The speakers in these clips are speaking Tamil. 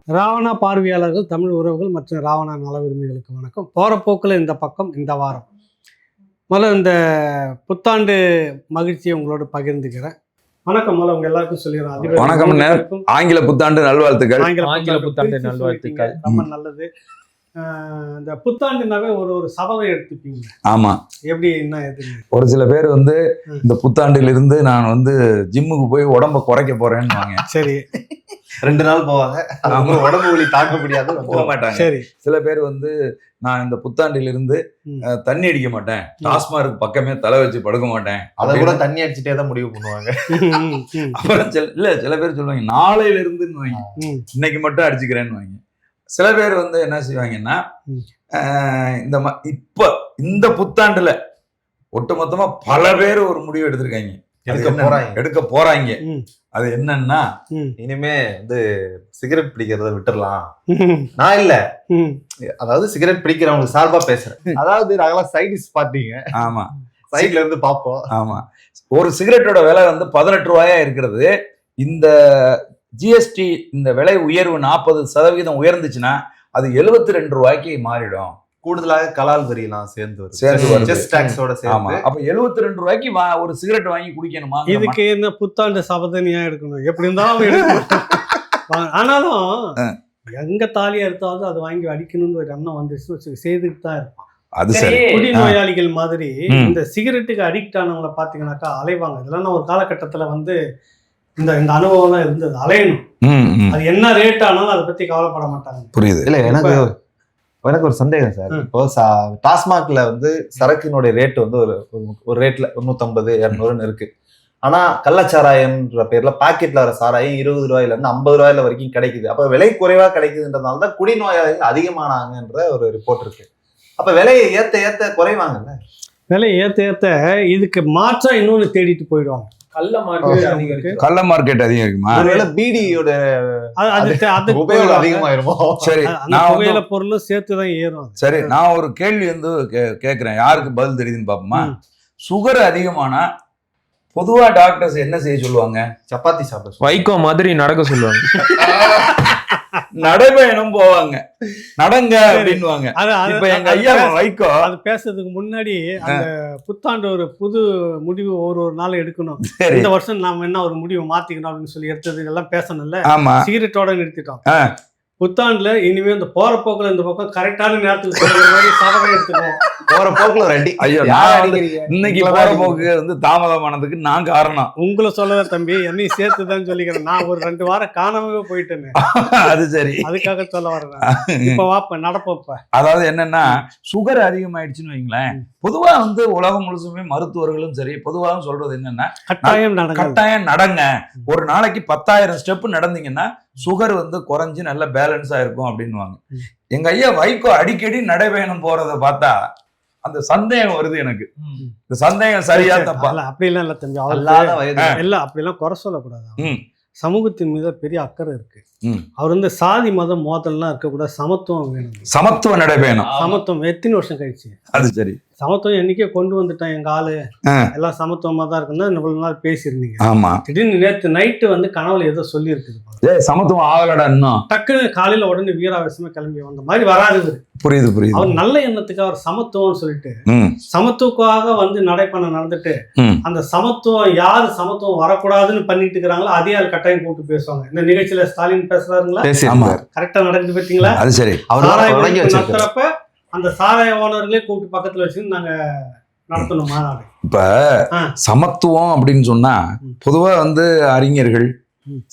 ராவணா பார்வையாளர்கள், தமிழ் உறவுகள் மற்றும் ராவணா நல விரும்பிகளுக்கு வணக்கம். போகிற போக்கில் இந்த பக்கம் இந்த வாரம் முதல்ல இந்த புத்தாண்டு மகிழ்ச்சியை உங்களோட பகிர்ந்துக்கிறேன். வணக்கம். முதல்ல உங்க எல்லாருக்கும் சொல்லிடுறேன். வணக்கம். ஆங்கில புத்தாண்டு நல்வாழ்த்துக்கள். ஆங்கில புத்தாண்டு நல்வாழ்த்துக்கள். ரொம்ப நல்லது. இந்த புத்தாண்டுனாவே ஒரு சபதம் எடுத்துப்பீங்க. ஆமா. எப்படி என்ன எது? ஒரு சில பேர் இந்த புத்தாண்டிலிருந்து நான் ஜிம்முக்கு போய் உடம்ப குறைக்க போறேன்னு வாங்க. சரி. 2 நாள் போவாங்க. உடம்பு வலி தாக்க முடியாது, போக மாட்டாங்க. சரி. சில பேர் நான் இந்த புத்தாண்டிலிருந்து தண்ணி அடிக்க மாட்டேன், டாஸ்மார்க் பக்கமே தலை வச்சு படுக்க மாட்டேன், அதை கூட தண்ணி அடிச்சுட்டே தான் முடிவு பண்ணுவாங்க. அப்புறம் சில பேர் சொல்லுவாங்க நாளையில இருந்து இன்னைக்கு மட்டும் அடிச்சுக்கிறேன்னு வாங்க. சில பேர் என்ன செய்வாங்கன்னா இந்த புத்தாண்டுல ஒட்டுமொத்தமா பல பேர் ஒரு முடிவு எடுத்திருக்காங்க, எடுக்க போறாங்க. அது என்னன்னா, இனிமே சிகரெட் பிடிக்கிறத விட்டுறலாம். நான் இல்ல, அதாவது சிகரெட் பிடிக்கிறவங்களுக்கு சார்பா பேசுறேன். அதாவது நாங்களாம் சைடிஸ் பார்ட்டிங்க. ஆமா, சைட்ல இருந்து பார்ப்போம். ஆமா. ஒரு சிகரெட்டோட விலை 18 ரூபாயா இருக்கிறது. இந்த ஜிஎஸ்டி இந்த விலை உயர்வு 40% உயர்ந்துச்சுன்னா அது 72 ரூபாய்க்கு மாறிடும். கூடுதலாக கலால் வரியெல்லாம் சேர்ந்து அப்ப 72 ரூபாய்க்கு ஒரு சிகரெட் வாங்கி குடிக்கணுமா? இதுக்கு என்ன புத்தாண்டு சபதனியா எடுக்கணும்? எப்படி இருந்தாலும் எடுக்கணும். ஆனாலும் எங்க தாலியா எடுத்தாலும் அது வாங்கி அடிக்கணும்னு ஒரு எண்ணம் வந்துச்சு, செய்துட்டு தான் இருப்பான். அது சரி. குடி நோயாளிகள் மாதிரி இந்த சிகரெட்டுக்கு அடிக்ட் ஆனவங்களை பாத்தீங்கன்னாக்கா அலைவாங்க. இதெல்லாம் ஒரு காலகட்டத்துல இந்த அனுபவம் தான் இருந்தது. அலையணும், அது என்ன ரேட் ஆனாலும் அதை பத்தி கவலைப்பட மாட்டாங்க. புரியுது. இல்ல, எனக்கு ஒரு சந்தேகம் சார். இப்போ டாஸ்மாக்ல சரக்கினுடைய ரேட் ஒரு ரேட்ல 150, 200 இருக்கு. ஆனா கள்ளச்சாராயம்ன்ற பேர்ல பாக்கெட்ல வர சாராயம் 20 ரூபாயில இருந்து 50 ரூபாயில வரைக்கும் கிடைக்குது. அப்ப விலை குறைவா கிடைக்குதுன்றதுனால தான் குடி நோயாளிகள் அதிகமானாங்கன்ற ஒரு ரிப்போர்ட் இருக்கு. அப்ப விலையை ஏத்த குறைவாங்கல்ல? விலையை ஏத்த இதுக்கு மாற்றா இன்னொன்னு தேடிட்டு போயிடுவாங்க. கள்ள மார்க்கெட் அதிகம் இருக்குமா? பீடியோட உபயோகம் அதிகமாயிருமோ? சரி, புகையில பொருளும் சேர்த்துதான் ஏறும். சரி, நான் ஒரு கேள்வி கேக்குறேன், யாருக்கு பதில் தெரியுதுன்னு பாப்போமா? சுகர் அதிகமானா பொதுவா டாக்டர்ஸ் என்ன செய்ய சொல்லுவாங்க? சப்பாத்தி சாப்பிட, வைக்கோ மாதிரி நடக்க சொல்லுவாங்க. நடைபயணம் போவாங்க, நடங்க அப்படின்னுவாங்க. இப்ப எங்க ஐயா வைக்கோ அது பேசுறதுக்கு முன்னாடி அந்த புத்தாண்டு ஒரு புது முடிவு ஒரு நாள் எடுக்கணும். இந்த வருஷம் நாம என்ன ஒரு முடிவு மாத்திக்கணும் அப்படின்னு சொல்லி எடுத்தது எல்லாம் பேசணும்ல. சிகரெட்டோட நிறுத்திட்டோம். புத்தாண்டுல இனிமே இந்த போற போக்குல இந்த பக்கம் கரெக்டான நேரத்துக்கு சொல்ற மாதிரி சாதனை எடுத்துக்கோம். போற போக்குல ரெடி. ஐயோ, இன்னைக்கு போற போக்கு தாமதமானதுக்கு நான் காரணம். உங்களை சொல்லல தம்பி, என்னையும் சேர்த்துதான் சொல்லிக்கிறேன். நான் ஒரு 2 வாரம் காணாமவே போயிட்டேன்னு. அது சரி, அதுக்காக சொல்ல வரேன். இப்ப வாப்ப நடப்ப. அதாவது என்னன்னா, சுகர் அதிகமாயிடுச்சுன்னு வைங்களேன். பொதுவா உலகம் முழுசுமே மருத்துவர்களும் சரி பொதுவாக சொல்றது என்னன்னா, கட்டாயம் நடங்க. ஒரு நாளைக்கு 10,000 ஸ்டெப் நடந்தீங்கன்னா சுகர் குறைஞ்சு நல்ல பேலன்ஸா இருக்கும் அப்படின்னுவாங்க. எங்க ஐயா வைகோ அடிக்கடி நடைபயணம் போறத பார்த்தா அந்த சந்தேகம் வருது எனக்கு. இந்த சந்தேகம் சரியா தப்பா? அப்படிலாம் இல்ல தம்பி, இல்ல அப்படிலாம் குறை சொல்லக்கூடாது. சமூகத்தின் மீது பெரிய அக்கறை இருக்கு. அவர் சாதி மதம் மோதல்லாம் இருக்கக்கூடாது, சமத்துவம் வேணும். சமத்துவ நடைபயணம், சமத்துவம் எத்தனை வருஷம் கழிச்சு? அது சரி, சமத்துவம் என்னைக்கே கொண்டு வந்துட்டான் எங்க ஆளு, எல்லாம் சமத்துவமா தான் இருக்குன்னு இவ்வளவு நாள் பேசியிருந்தீங்க. ஆமா, திடீர்னு நேற்று நைட்டு கனவுல ஏதோ சொல்லி இருக்குது, சமத்துவம் ஆகலடா இன்னும். டக்குன்னு காலையில உடனே வீராவேசமா கிளம்பி வந்த மாதிரி வராது. புரியுது புரியுது. அவர் நல்ல எண்ணத்துக்கு அவர் சமத்துவம் சொல்லிட்டு சமத்துவக்காக நடைபெண நடந்துட்டு அந்த சமத்துவம் யாரு சமத்துவம் வரக்கூடாதுன்னு பண்ணிட்டு இருக்கிறாங்களோ அதே ஆள் கட்டாயம் கூப்பிட்டு பேசுவாங்க. இந்த நிகழ்ச்சியில ஸ்டாலின் பேசுறாருங்களா? கரெக்டா நடக்குது பார்த்தீங்களா? அது சரி. நடத்துறப்ப அந்த சாராய ஓனர்களே கூப்பிட்டு பக்கத்துல வச்சு நாங்க நடத்தணும் மாநாடு. இப்ப சமத்துவம் அப்படின்னு சொன்னா பொதுவா அறிஞர்கள்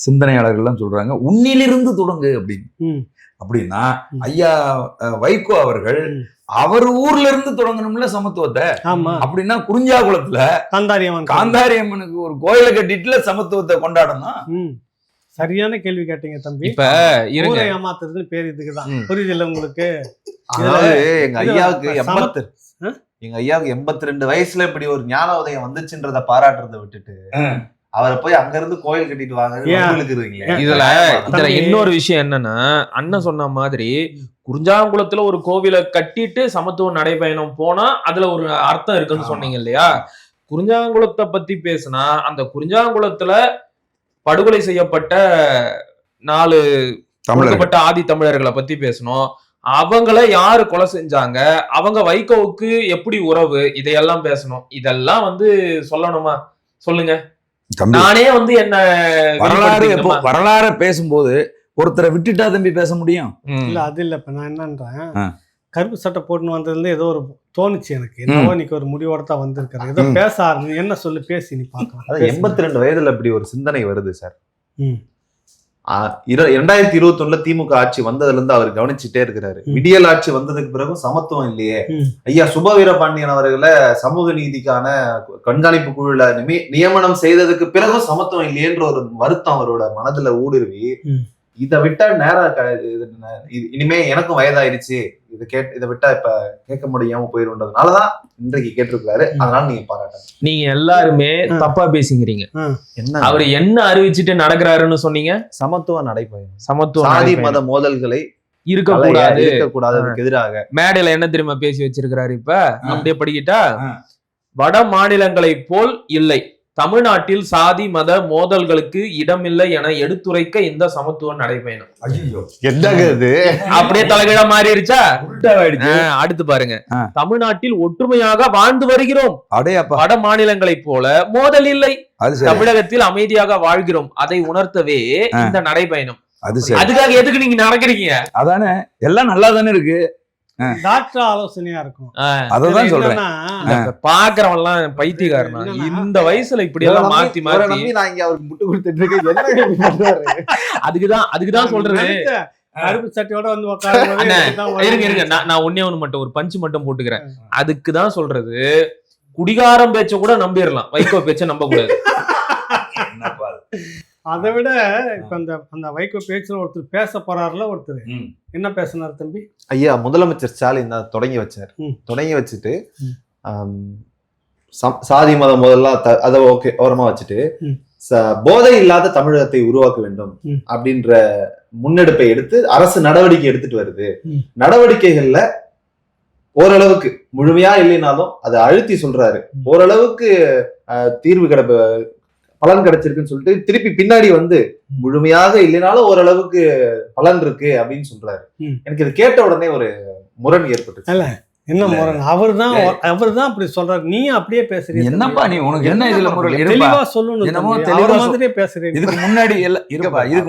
சிந்தனையாளர்கள்லாம் சொல்றாங்க உன்னிலிருந்து தொடங்கு அப்படின்னு. அப்படின்னா ஐயா வைகோ அவர்கள் அவர் ஊர்ல இருந்து தொடங்கணும்ல சமத்துவத்தை. அப்படின்னா குறிஞ்சாகுளத்துல காந்தாரியம்மனுக்கு ஒரு கோயிலை கட்டிட்டுல சமத்துவத்தை கொண்டாடணும். சரியான கேள்வி கேட்டீங்க தம்பி. இப்ப ஏமாத்துறது பேர் இதுக்குதான். புரியுது உங்களுக்கு? எங்க ஐயாவுக்கு 82 வயசுல இப்படி ஒரு ஞான உதயம் வந்துச்சுன்றத பாராட்டுறதை விட்டுட்டு அவரை போய் அங்க இருந்து கோயில் கட்டிட்டு வாங்க. இதுல இன்னொரு விஷயம் என்னன்னா, அண்ணன் சொன்ன மாதிரி குறிஞ்சாங்குளத்துல ஒரு கோவிலை கட்டிட்டு சமத்துவ நடைபயணம் போனா அதுல ஒரு அர்த்தம் இருக்குன்னு சொன்னீங்க இல்லையா? குறிஞ்சாங்குளத்தை பத்தி பேசினா அந்த குறிஞ்சாங்குளத்துல படுகொலை செய்யப்பட்ட 4 ஒடுக்கப்பட்ட ஆதி தமிழர்களை பத்தி பேசணும். அவங்கள யாரு கொலை செஞ்சாங்க, அவங்க வைகோவுக்கு எப்படி உறவு, இதையெல்லாம் பேசணும். இதெல்லாம் சொல்லணுமா? சொல்லுங்க. நானே என்ன வரலாறு பேசும்போது ஒருத்தரை விட்டுட்டா தம்பி பேச முடியும்? இல்ல அது இல்ல. இப்ப நான் என்னன்றேன், கருப்பு சட்டை போட்டுன்னு வந்ததுல ஏதோ ஒரு தோணுச்சு எனக்கு. என்னவோ இன்னைக்கு ஒரு முடிவோட தான் வந்திருக்காரு. ஏதோ பேச ஆரம்பி என்ன சொல்லி பேசி நீ பாக்கலாம். 82 வயதுல இப்படி ஒரு சிந்தனை வருது சார். 2021 திமுக ஆட்சி வந்ததுல இருந்து அவர் கவனிச்சுட்டே இருக்கிறாரு. விடியல் ஆட்சி வந்ததுக்கு பிறகும் சமத்துவம் இல்லையே. ஐயா சுப வீரபாண்டியன் அவர்களை சமூக நீதிக்கான கண்காணிப்பு குழுல நியமனம் செய்ததுக்கு பிறகும் சமத்துவம் இல்லையேன்ற ஒரு வருத்தம் அவரோட மனதுல ஊடுருவி, இதை விட்டா இனிமே எனக்கும் வயதாயிருச்சு, இதை விட்டா இப்ப கேட்க முடியாம போயிருன்றதுனாலதான் இன்றைக்கு கேட்டிருக்காரு. அதனால நீங்க பாராட்ட. நீங்க எல்லாருமே தப்பா பேசிக்கிறீங்க. என்ன அவரு என்ன அறிவிச்சுட்டு நடக்கிறாருன்னு சொன்னீங்க? சமத்துவ நடைபயணம், சமத்துவ சாதி மத மோதல்களை இருக்கக்கூடாதுக்கு எதிராக மேடையில என்ன தெரியுமா பேசி வச்சிருக்கிறாரு? இப்ப அப்படியே படிக்கிட்டா, வட மாநிலங்களை போல் இல்லை, தமிழ்நாட்டில் சாதி மத மோதல்களுக்கு இடமில்லை என எடுத்துரைக்க இந்த சமத்துவ நடைபயணம். அப்படியே தலைகீழ மாறிடுச்சா? அடுத்து பாருங்க, தமிழ்நாட்டில் ஒற்றுமையாக வாழ்ந்து வருகிறோம், வட மாநிலங்களை போல மோதல் இல்லை, தமிழகத்தில் அமைதியாக வாழ்கிறோம், அதை உணர்த்தவே இந்த நடைபயணம். அதுக்காக எதுக்கு நீங்க நடக்கிறீங்க? அதானே எல்லாம் நல்லா தானே இருக்கு. டாக்டர் ஆலோசனையா இருக்கும். அதான் சொல்றேன். பாக்குறவன் எல்லாம் பைத்தியக்காரனா? இந்த வயசுல இப்படி எல்லாம் மாத்தி மாத்தி நான் இங்க அவருக்கு முட்டு கொடுத்துட்டு இருக்கேன். அதுக்குதான் சொல்றேன். கருப்பு சட்டையோட இருங்க நான் ஒன்னே ஒண்ணு மட்டும் ஒரு பஞ்சு மட்டும் போட்டுக்கிறேன். அதுக்குதான் சொல்றது, குடிகாரம் பேச்ச கூட நம்பிடலாம், வைகோ பேச்ச நம்ப கூடாது. அதை விட இப்ப அந்த வைகோ பேச்சுல ஒருத்தர் பேச போறாருல, ஒருத்தர் என்ன பேசினார் தம்பி? ஐயா முதலமைச்சர் ஸ்டாலின் தான் தொடங்கி வச்சார். தொடங்கி வச்சுட்டு சாதி மதம் முதல்ல அதை ஓகே ஓரமா வச்சுட்டு போதை இல்லாத தமிழகத்தை உருவாக்க வேண்டும் அப்படின்ற முன்னெடுப்பை எடுத்து அரசு நடவடிக்கை எடுத்துட்டு வருது. நடவடிக்கைகள்ல ஓரளவுக்கு முழுமையா இல்லைனாலும் அதை அழுத்தி சொல்றாரு. ஓரளவுக்கு தீர்வு பலன் கிடைச்சிருக்குன்னு சொல்லிட்டு திருப்பி பின்னாடி முழுமையாக இல்லைனாலும் ஓரளவுக்கு பலன் இருக்கு அப்படின்னு சொல்றாரு. எனக்கு இது கேட்ட உடனே ஒரு முரண் ஏற்பட்டு. என்ன முரண்? அவர்தான் அப்படி சொல்றாரு, நீ அப்படியே பேசுறீங்க. என்னப்பா நீ, உனக்கு என்ன இதுல முரண்? தெளிவா சொல்லணும். என்னமோ தெளிவா மாதிரியே பேசுறீங்க. இதுக்கு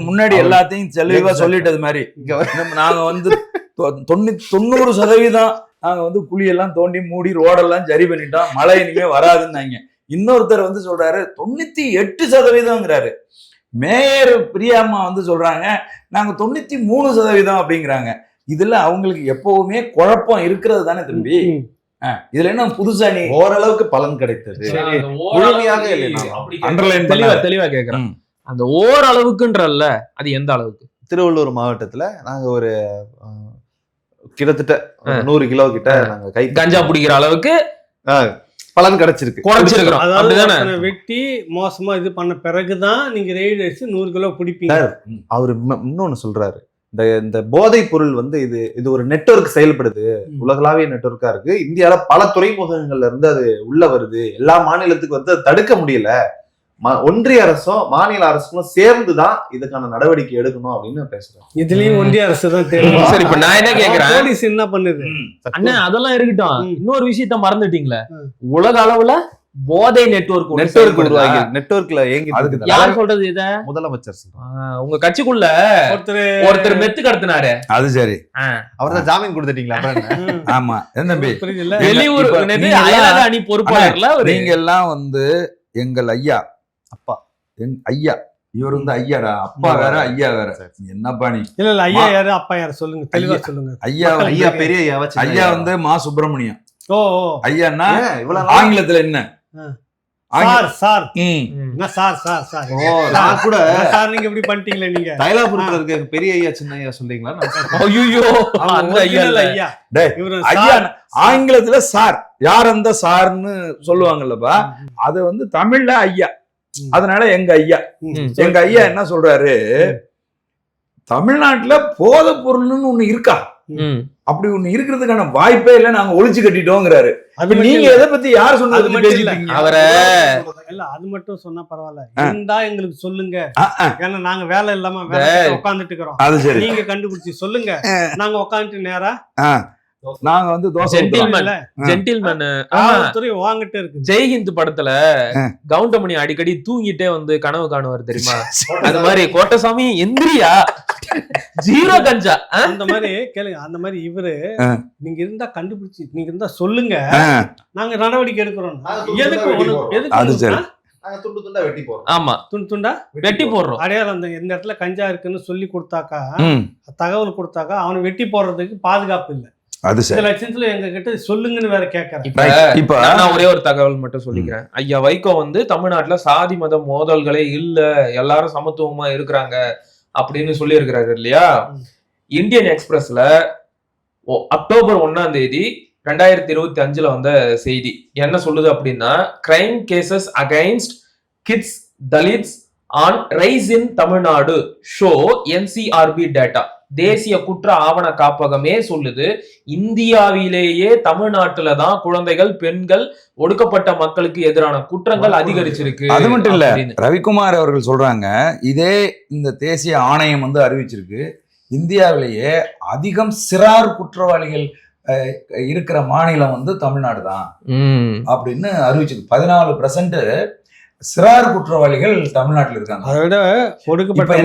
முன்னாடி எல்லாத்தையும் தெளிவா சொல்லிட்டது மாதிரி நாங்க 90% நாங்க குழியெல்லாம் தோண்டி மூடி ரோடெல்லாம் சரி பண்ணிட்டோம், மழை இனிமே வராதுன்னாங்க. இன்னொருத்தர் சொல்றாரு 98%. மேயர் பிரியாமா சொல்றாங்க நாங்க 93% அப்படிங்கிறாங்க. இதுல அவங்களுக்கு எப்பவுமே குழப்பம் இருக்கிறது தானே தம்பி. இதுல என்ன புதுசா? நீ ஓரளவுக்கு பலன் கிடைத்தது, முழுமையாக தெளிவா கேக்குறேன். அந்த ஓரளவுக்குன்றல்ல, அது எந்த அளவுக்கு? திருவள்ளூர் மாவட்டத்துல நாங்க ஒரு கிட்டத்தட்ட 100 கிலோ கிட்ட நாங்க கஞ்சா பிடிக்கிற அளவுக்கு பலன் கிடைச்சிருக்கு. அதாவது வெட்டி மோசமா இது பண்ண பிறகுதான் நீங்க ரெய்டு அடிச்சு 100 கிலோ பிடிப்பீங்க. அவரு இன்னொன்னு சொல்றாரு, இந்த போதைப் பொருள் இது ஒரு நெட்வொர்க் செயல்படுது, உலகளாவிய நெட்வொர்க்கா இருக்கு. இந்தியால பல துறைமுகங்கள்ல இருந்து அது உள்ள வருது. எல்லா மாநிலத்துக்கு அதை தடுக்க முடியல. ஒன்றிய அரசும் மாநில அரசும் சேர்ந்துதான் இதுக்கான நடவடிக்கை எடுக்கணும் அப்படின்னு பேசுறேன். இதுலயும் ஒன்றிய அரசு தான் தெரியும். சரி, இப்ப நான் என்ன கேக்குறேன், போலீஸ் என்ன பண்ணுது? அண்ணா அதெல்லாம் இருக்கட்டும், இன்னொரு விஷயத்த மறந்துட்டீங்களே, உலக அளவுல போதை நெட்வொர்க்ல யார் சொல்றது? இத முதலமைச்சர் உங்க கட்சிக்குள்ள ஒருத்தர் மெத்து கடத்தினாரு. அது சரி, அவர்தான் ஜாமீன் கொடுத்துட்டீங்களா? ஆமா, என்ன வெளியூர் அணி பொறுப்பாளர்ல நீங்க எல்லாம் எங்கள் ஐயா அப்பா, ஐயா இவர் ஐயாடா, அப்பா வேற ஐயா வேற. என்னப்பா நீ? இல்ல ஐயா யாரு அப்பா யாரு சொல்லுங்க, தெளிவா சொல்லுங்க. ஐயா பெரிய ஐயா மா சுப்பிரமணியம். ஓ ஐயான்னா ஆங்கிலத்துல என்ன? சார் கூட சார் நீங்க இப்படி பண்ணிட்டீங்களே. நீங்க தைலாபுரத்துல இருக்க பெரிய ஐயா சின்ன ஐயா சொல்றீங்களா? ஐயோ, அந்த ஐயா ஐயா ஐயா ஆங்கிலத்துல சார், யார் அந்த சார்னு சொல்லுவாங்கல்லப்பா, அது தமிழ்ல ஐயா. அதனால எங்க ஐயா என்ன சொல்றாரு, தமிழ்நாட்டுல போதை பொருள்னு ஒண்ணு இருக்கா? அப்படி ஒண்ணு இருக்கிறதுக்கான வாய்ப்பே இல்ல, நாங்க ஒழிச்சு கட்டிட்டோங்கிறாரு. அது நீங்க எதை பத்தி யார் சொன்னது அது பத்தி மட்டும் பேசிட்டு இல்ல. இருக்கீங்க? அவரை இல்ல அது மட்டும் சொன்னா பரவாயில்ல, இருந்தா எங்களுக்கு சொல்லுங்க. ஏன்னா நாங்க வேலை இல்லாம உட்காந்துட்டு இருக்கிறோம். அது சரி, நீங்க கண்டுபிடிச்சு சொல்லுங்க, நாங்க உட்காந்துட்டு நேரா நாங்க வந்து தோசை ஊத்துறோம். ஜென்டில்மேன் காவல்துறை வாங்கிட்டே இருக்கு. ஜெய்ஹிந்த் படத்துல கவுண்டமணி அடிக்கடி தூங்கிட்டே வந்து கனவு காணுவார் தெரியுமா? அது மாதிரி கோட்டசாமி எந்திரியா ஜீரோ கஞ்சா அந்த மாதிரி கேளுங்க. அந்த மாதிரி இவரு நீங்க இருந்தா கண்டுபிடிச்சு, நீங்க இருந்தா சொல்லுங்க, நாங்க நடவடிக்கை எடுக்கிறோம். அது சரி. ஆமா, துண்டு துண்டா வெட்டி போடுறோம். அடையாளம் அந்த எந்த இடத்துல கஞ்சா இருக்குன்னு சொல்லி கொடுத்தாக்கா, தகவல் கொடுத்தாக்கா அவனை வெட்டி போடுறதுக்கு பாதுகாப்பு இல்ல. அது சரி. இந்த லட்சத்துல எங்க கிட்ட சொல்லுங்கன்னு வேற கேட்கறேன். இப்ப நான் ஒரே ஒரு தகவல் மட்டும் சொல்லிக்கிறேன். ஐயா வைகோ வந்து தமிழ்நாட்டுல சாதி மத மோதல்களே இல்ல, எல்லாரும் சமத்துவமா இருக்கிறாங்க அப்படின்னு சொல்லி இருக்கிறாரு இல்லையா? இந்தியன் எக்ஸ்பிரஸ்ல அக்டோபர் 1ஆம் தேதி 2025 வந்த செய்தி என்ன சொல்லுது அப்படின்னா, crime cases against kids Dalits on rice in Tamil Nadu show NCRB data. தேசிய குற்ற ஆவண காப்பகமே சொல்லுது, இந்தியாவிலேயே தமிழ்நாட்டுல தான் குழந்தைகள், பெண்கள், ஒடுக்கப்பட்ட மக்களுக்கு எதிரான குற்றங்கள் அதிகரிச்சிருக்கு. அது மட்டும் இல்ல, ரவிக்குமார் அவர்கள் சொல்றாங்க, இதே இந்த தேசிய ஆணையம் வந்து அறிவிச்சிருக்கு, இந்தியாவிலேயே அதிகம் சிறார் குற்றவாளிகள் இருக்கிற மாநிலம் வந்து தமிழ்நாடு தான் அப்படின்னு அறிவிச்சிருக்கு. 14% சிறார் குற்றவாளிகள் தமிழ்நாட்டில் இருக்காங்க. அதை விட ஒடுக்கப்பட்ட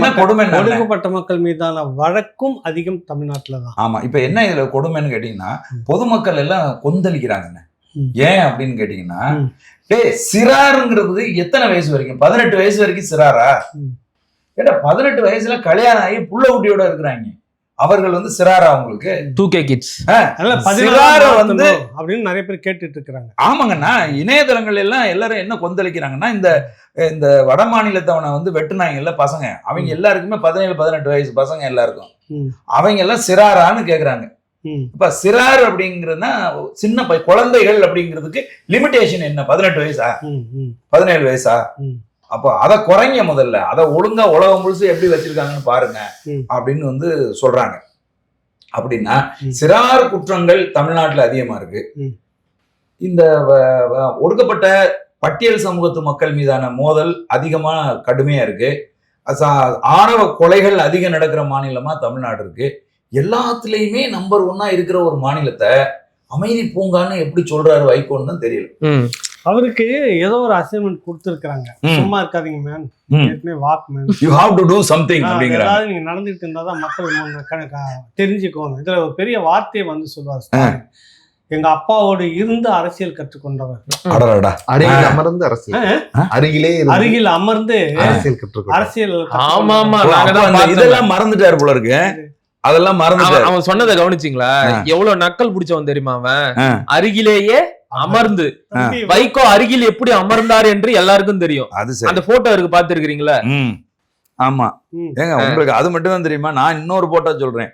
ஒடுக்கப்பட்ட மக்கள் மீதான வழக்கும் அதிகம் தமிழ்நாட்டுல தான். ஆமா, இப்ப என்ன இதுல கொடுமைன்னு கேட்டீங்கன்னா, பொதுமக்கள் எல்லாம் கொந்தளிக்கிறாங்க. ஏன் அப்படின்னு கேட்டீங்கன்னா, சிறாருங்கிறது எத்தனை வயசு வரைக்கும்? 18 வயசு வரைக்கும் சிறாரா? ஏன்னா 18 வயசுல கல்யாணம் ஆகி புள்ள குட்டியோட இருக்கிறாங்க, அவர்கள் வந்து சிறாரா? அவங்களுக்கு 2K கிட்ஸ் வந்து அப்படின்னு நிறைய பேர் கேட்டுட்டு இருக்காங்க. ஆமாங்கண்ணா, இணையதளங்கள் எல்லாம் எல்லாரும் என்ன கொந்தளிக்கிறாங்கன்னா, இந்த வட மாநிலத்தவனை வந்து வெட்டுனாங்கல்ல பசங்க, அவங்க எல்லாருக்குமே 17-18 வயசு பசங்க எல்லாருக்கும், அவங்க எல்லாம் சிறாரான்னு கேக்குறாங்க. இப்ப சிறார் அப்படிங்கிறதுனா சின்ன குழந்தைகள் அப்படிங்கிறதுக்கு லிமிடேஷன் என்ன? 18 வயசா? 17 வயசா? அப்போ அதை குறைங்க, முதல்ல அதை ஒழுங்கா உலகம் முழுசு எப்படி வச்சிருக்காங்கன்னு பாருங்க அப்படின்னு வந்து சொல்றாங்க. அப்படின்னா சிறார் குற்றங்கள் தமிழ்நாட்டுல அதிகமா இருக்கு. இந்த ஒடுக்கப்பட்ட பட்டியல் சமூகத்து மக்கள் மீதான மோதல் அதிகமா கடுமையா இருக்கு. ஆணவ கொலைகள் அதிகம் நடக்கிற மாநிலமா தமிழ்நாடு இருக்கு. எல்லாத்துலயுமே நம்பர் 1 இருக்கிற ஒரு மாநிலத்தை அமைதி பூங்கான்னு எப்படி சொல்றாரு வைகோன்னு தான் தெரியல. அவருக்கு ஏதோ ஒரு அசைன்மெண்ட் கொடுத்துருக்காங்க, சும்மா இருக்காதீங்க மேன், ஏற்கனவே walk man, you have to do something அப்படிங்கறாங்க. அதாவது நீங்க நடந்துட்டு இருந்தாதான் மக்கள் தெரிஞ்சுக்கணும். இதுல ஒரு பெரிய வார்த்தையை வந்து சொல்லுவார், எங்க அப்பாவோடு இருந்து அரசியல் கற்றுக்கொண்டவர். அருகில் அமர்ந்து அரசியல் கற்றுக்கொண்டார். அரசியல் இதெல்லாம் மறந்துட்டாரு போல இருக்கு. அதெல்லாம் மறந்துட்டாரு. அவன் சொன்னதை கவனிச்சிங்களா? எவ்வளவு நக்கல் பிடிச்சவன் தெரியுமா அவன்? அருகிலேயே அமர்ந்து, வைகோ அருகில் எப்படி அமர்ந்தார் என்று எல்லாருக்கும் தெரியும். அந்த போட்டோ இருக்கு, பாத்துருக்கீங்களா? ஆமா, ஏங்க உங்களுக்கு அது மட்டும் தான் தெரியுமா? நான் இன்னொரு போட்டோ சொல்றேன்,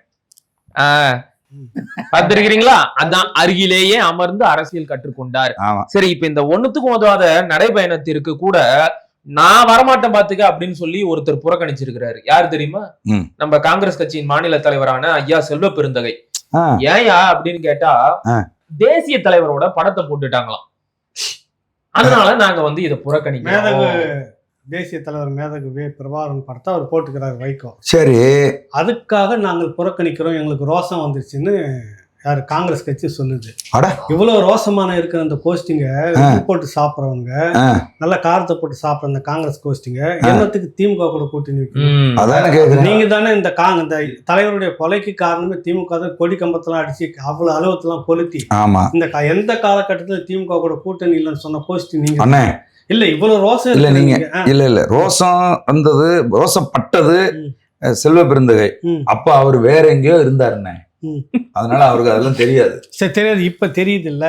பாத்துருக்கீங்களா? அதான் அருகிலேயே அமர்ந்து அரசியல் கற்றுக்கொண்டார். சரி, இப்ப இந்த ஒண்ணுத்துக்கும் உதவாத நடைபயணத்திற்கு கூட நான் வரமாட்டேன் பாத்துக்க அப்படின்னு சொல்லி ஒருத்தர் புறக்கணிச்சிருக்கிறாரு. யாரு தெரியுமா? நம்ம காங்கிரஸ் கட்சியின் மாநில தலைவரான ஐயா செல்வ பெருந்தகை. ஏயா அப்படின்னு கேட்டா, தேசிய தலைவரோட படத்தை போட்டுட்டாங்களாம், அதனால நாங்க வந்து இதை புறக்கணிக்கிறோம். தேசிய தலைவர் மேதகு வே பிரபாகரன் படத்தை அவர் போட்டுக்கிறார் வைகோ. சரி, அதுக்காக நாங்கள் புறக்கணிக்கிறோம், எங்களுக்கு ரோசம் வந்துருச்சுன்னு யாரு காங்கிரஸ் கட்சி சொல்லுது. இவ்வளவு ரோசமான இருக்கிற அந்த போஸ்டிங்க போட்டு சாப்பிடுறவங்க, நல்ல காரத்தை போட்டு சாப்பிடுற அந்த காங்கிரஸ் போஸ்டிங்க என்னத்துக்கு திமுக கூட கூட்டணி வைக்கணும்? நீங்க தானே இந்த தலைவருடைய கொலைக்கு காரணமே திமுக தான். கொடி கம்பத்தெல்லாம் அடிச்சு அவ்வளவு அளவுத்தெல்லாம் கொளுத்தி இந்த எந்த காலகட்டத்துல திமுக கூட கூட்டணி இல்லைன்னு சொன்ன போஸ்டிங் நீங்க இல்ல. இவ்வளவு ரோசம் இல்ல, நீங்க இல்ல ரோசம் வந்தது, ரோசப்பட்டது செல்வ பெருந்தகை. அப்ப அவர் வேற எங்கேயோ இருந்தாருன்னு, அதனால அவருக்கு அதெல்லாம் தெரியாது. சரி, தெரியாது. இப்ப தெரியுது இல்ல.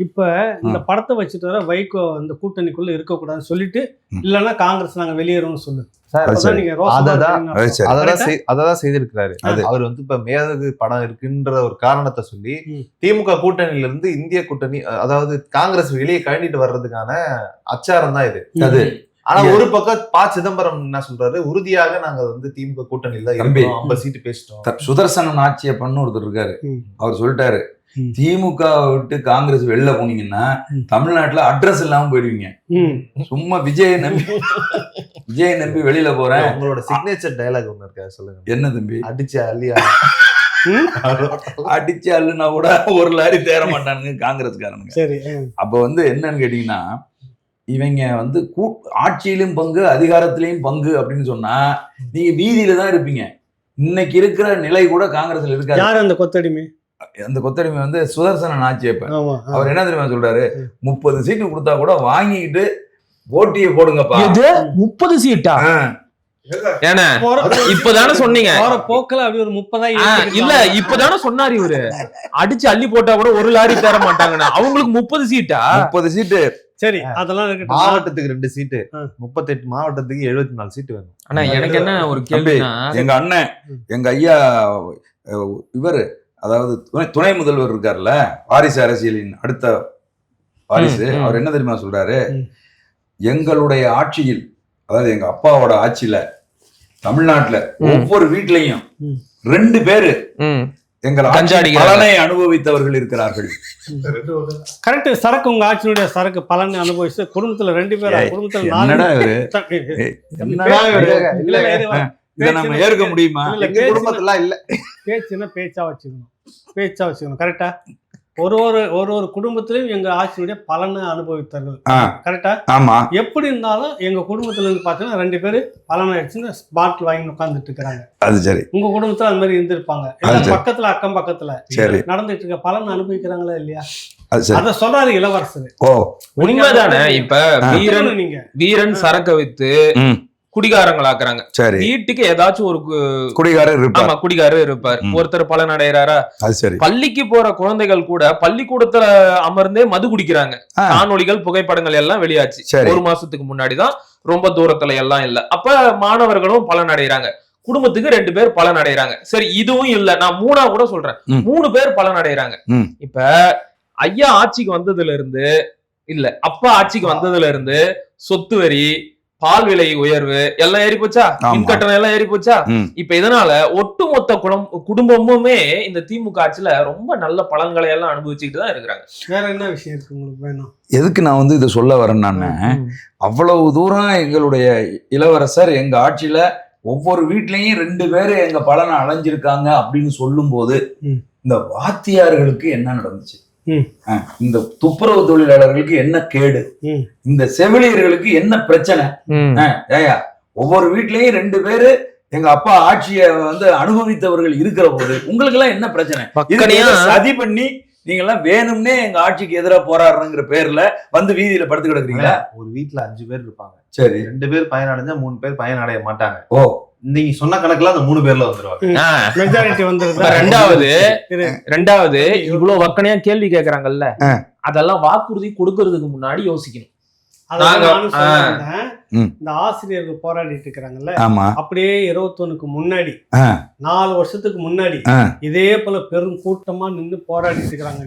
இப்ப இந்த படத்தை வச்சுட்டு வர வைகோ இந்த கூட்டணிக்குள்ள இருக்க கூடாதுன்னு சொல்லிட்டு, இல்லன்னா காங்கிரஸ் நாங்க வெளியேறோம்னு சொல்லு. அததான் செய்திருக்கிறாரு. அவர் வந்து இப்ப மேதகு படம் இருக்குன்ற ஒரு காரணத்தை சொல்லி திமுக கூட்டணியில இருந்து இந்திய கூட்டணி, அதாவது காங்கிரஸ் வெளியே கழண்டிட்டு வர்றதுக்கான அச்சாரம் தான் இது. அது ஆனா ஒரு பக்கம் ப. சிதம்பரம் என்ன சொல்றாரு, உறுதியாக நாங்க வந்து திமுக கூட்டணியில தான் இருக்கோம், 50 சீட்டு பேசிட்டோம். சுதர்சன ஆட்சியப்பன்னு ஒருத்தர் இருக்காரு, அவர் சொல்லிட்டாரு திமுக விட்டு காங்கிரஸ் வெளில போனீங்கன்னா தமிழ்நாட்டுல அட்ரஸ் இல்லாம போயிடுவீங்க. சும்மா விஜய் நம்பி வெளியில போறேன். உங்களோட சிக்னேச்சர் டயலாக் ஒண்ணு இருக்கா, சொல்லுங்க. என்ன தம்பி? அடிச்சு அள்ளியா அடிச்சு அள்ளுனா கூட ஒரு லாரி தேர மாட்டானுங்க காங்கிரஸ்காரனுங்க. சரி. அப்ப வந்து என்னன்னு கேட்டீங்கன்னா, இவங்க வந்து ஆட்சியிலும் பங்கு அதிகாரத்திலையும் பங்கு அப்படின்னு சொன்னா நீங்க வீதியில தான் இருப்பீங்க. இன்னைக்கு இருக்கிற நிலை கூட காங்கிரஸ்ல இருக்காது. யார் அந்த கொத்தடிமை? அந்த கொத்தடிமை வந்து சுதர்சன ஆட்சியப்ப. அவர் என்ன தெரியுமா சொல்றாரு, 30 சீட்டு கொடுத்தா கூட வாங்கிட்டு போட்டியை போடுங்கப்பா. 30 சீட்டா? ஏன்னா இப்பதானே சொன்னீங்க போக்கல அப்படி ஒரு 30 இல்ல, இப்பதானே சொன்னாரு இவரு, அடிச்சு அள்ளி போட்டா கூட ஒரு லாரி தர மாட்டாங்கன்னா அவங்களுக்கு 30 சீட்டா? 30 சீட்டு. சரி, அதெல்லாம் இருக்கட்டும். மாவட்டத்துக்கு 2 சீட்டு, 38 மாவட்டத்துக்கு 74 சீட்டு வேணும். ஆனா எனக்கு என்ன ஒரு கேள்வினா, எங்க அண்ணன் எங்க ஐயா இவரு, அதாவது துணை முதல்வர் இருக்காருல்ல, வாரிசு அரசியலின் அடுத்த வாரிசு, அவர் என்ன தெரியுமா சொல்றாரு, எங்களுடைய ஆட்சியில், அதாவது எங்க அப்பாவோட ஆட்சியில தமிழ்நாட்டுல ஒவ்வொரு வீட்லயும் 2 பேரு எங்கள் பலனை அனுபவித்தவர்கள் இருக்கிறார்கள். கரெக்ட். சரக்கு உங்க ஆட்சியினுடைய சரக்கு பலனை அனுபவிச்சு குடும்பத்துல 2 பேர், குடும்பத்துல 4. இதை நம்ம ஏற்க முடியுமா? குடும்பத்துல இல்ல. பேச்சா வச்சுக்கணும். கரெக்டா? ஒரு குடும்பத்திலையும் எங்க ஆட்சியுடைய பலனை அனுபவித்தார்கள். கரெக்டா? ஆமா. எப்படி இருந்தாலும் எங்க குடும்பத்துல இருந்து பாத்தீங்கன்னா 2 பேரு பலனை அடிச்சுன்னு பாட்டில் வாங்கி உட்கார்ந்துட்டு இருக்காங்க. அது சரி. உங்க குடும்பத்துல அது மாதிரி இருந்திருப்பாங்க. பக்கத்துல அக்கம் பக்கத்துல நடந்துட்டு இருக்க பலன் அனுபவிக்கிறாங்களா இல்லையா? அத சொல்றாரு இளவரசர். உண்மைதானே. இப்ப வீரன் சரக்க வித்து குடிகாரங்களாக்குறாங்க. சரி. வீட்டுக்கு ஏதாச்சும் ஒரு குடிகாரர் இருப்பார். ஒருத்தர் பலன் அடைகிறாரா? பள்ளிக்கு போற குழந்தைகள் கூட பள்ளிக்கூடத்துல அமர்ந்தே மது குடிக்கிறாங்க. காணொளிகள் புகைப்படங்கள் எல்லாம் வெளியாச்சு. 1 மாசத்துக்கு முன்னாடிதான், ரொம்ப தூரத்துல எல்லாம் இல்ல. அப்ப மாணவர்களும் பலன் அடைகிறாங்க. குடும்பத்துக்கு 2 பேர் பலன் அடைகிறாங்க. சரி, இதுவும் இல்ல, நான் 3 கூட சொல்றேன், 3 பேர் பலன் அடைகிறாங்க. இப்ப ஐயா ஆட்சிக்கு வந்ததுல இருந்து இல்ல, அப்பா ஆட்சிக்கு வந்ததுல இருந்து சொத்து வரி, பால் விலை உயர்வு எல்லாம் ஏறி போச்சா, மின் கட்டணம் எல்லாம் ஏறி போச்சா. இப்ப இதனால ஒட்டுமொத்த குடும்பமுமே இந்த திமுக ஆட்சியில ரொம்ப நல்ல பலன்களை எல்லாம் அனுபவிச்சுக்கிட்டு தான் இருக்கிறாங்க. வேற என்ன விஷயம் இருக்கு உங்களுக்கு வேணும்? எதுக்கு நான் வந்து இதை சொல்ல வரேன், நான் அவ்வளவு தூரம் எங்களுடைய இளவரசர் எங்க ஆட்சியில ஒவ்வொரு வீட்லயும் 2 பேரு எங்க பலனை அடைஞ்சிருக்காங்க அப்படின்னு சொல்லும் போது இந்த வாத்தியார்களுக்கு என்ன நடந்துச்சு, இந்த துப்புரவு தொழிலாளர்களுக்கு என்ன கேடு, இந்த செவிலியர்களுக்கு என்ன பிரச்சனை, ஒவ்வொரு வீட்லயும் 2 பேரு எங்க அப்பா ஆட்சியை வந்து அனுபவித்தவர்கள் இருக்கிற போது உங்களுக்கு எல்லாம் என்ன பிரச்சனை? சதி பண்ணி நீங்க எல்லாம் வேணும்னே எங்க ஆட்சிக்கு எதிராக போராடுறங்கிற பேர்ல வந்து வீதியில படுத்து கிடக்குறீங்களா? ஒரு வீட்டுல 5 பேர் இருப்பாங்க. சரி. 2 பேர் பயனடைஞ்சா 3 பேர் பயனடைய மாட்டாங்க. நீங்க சொன்ன கணக்குல அந்த 3 பேர்ல வந்துருவாங்க. ரெண்டாவது இவ்வளவு வக்கனையா கேள்வி கேக்குறாங்கல்ல, அதெல்லாம் வாக்குறுதி கொடுக்கறதுக்கு முன்னாடி யோசிக்கணும். இந்த ஆசிரியர்கள் போராடிட்டு இருக்கிறாங்கல்ல, அப்படியே 21க்கு முன்னாடி 4 வருஷத்துக்கு முன்னாடி இதே போல பெரும் கூட்டமா நின்று போராடிட்டு இருக்கிறாங்க.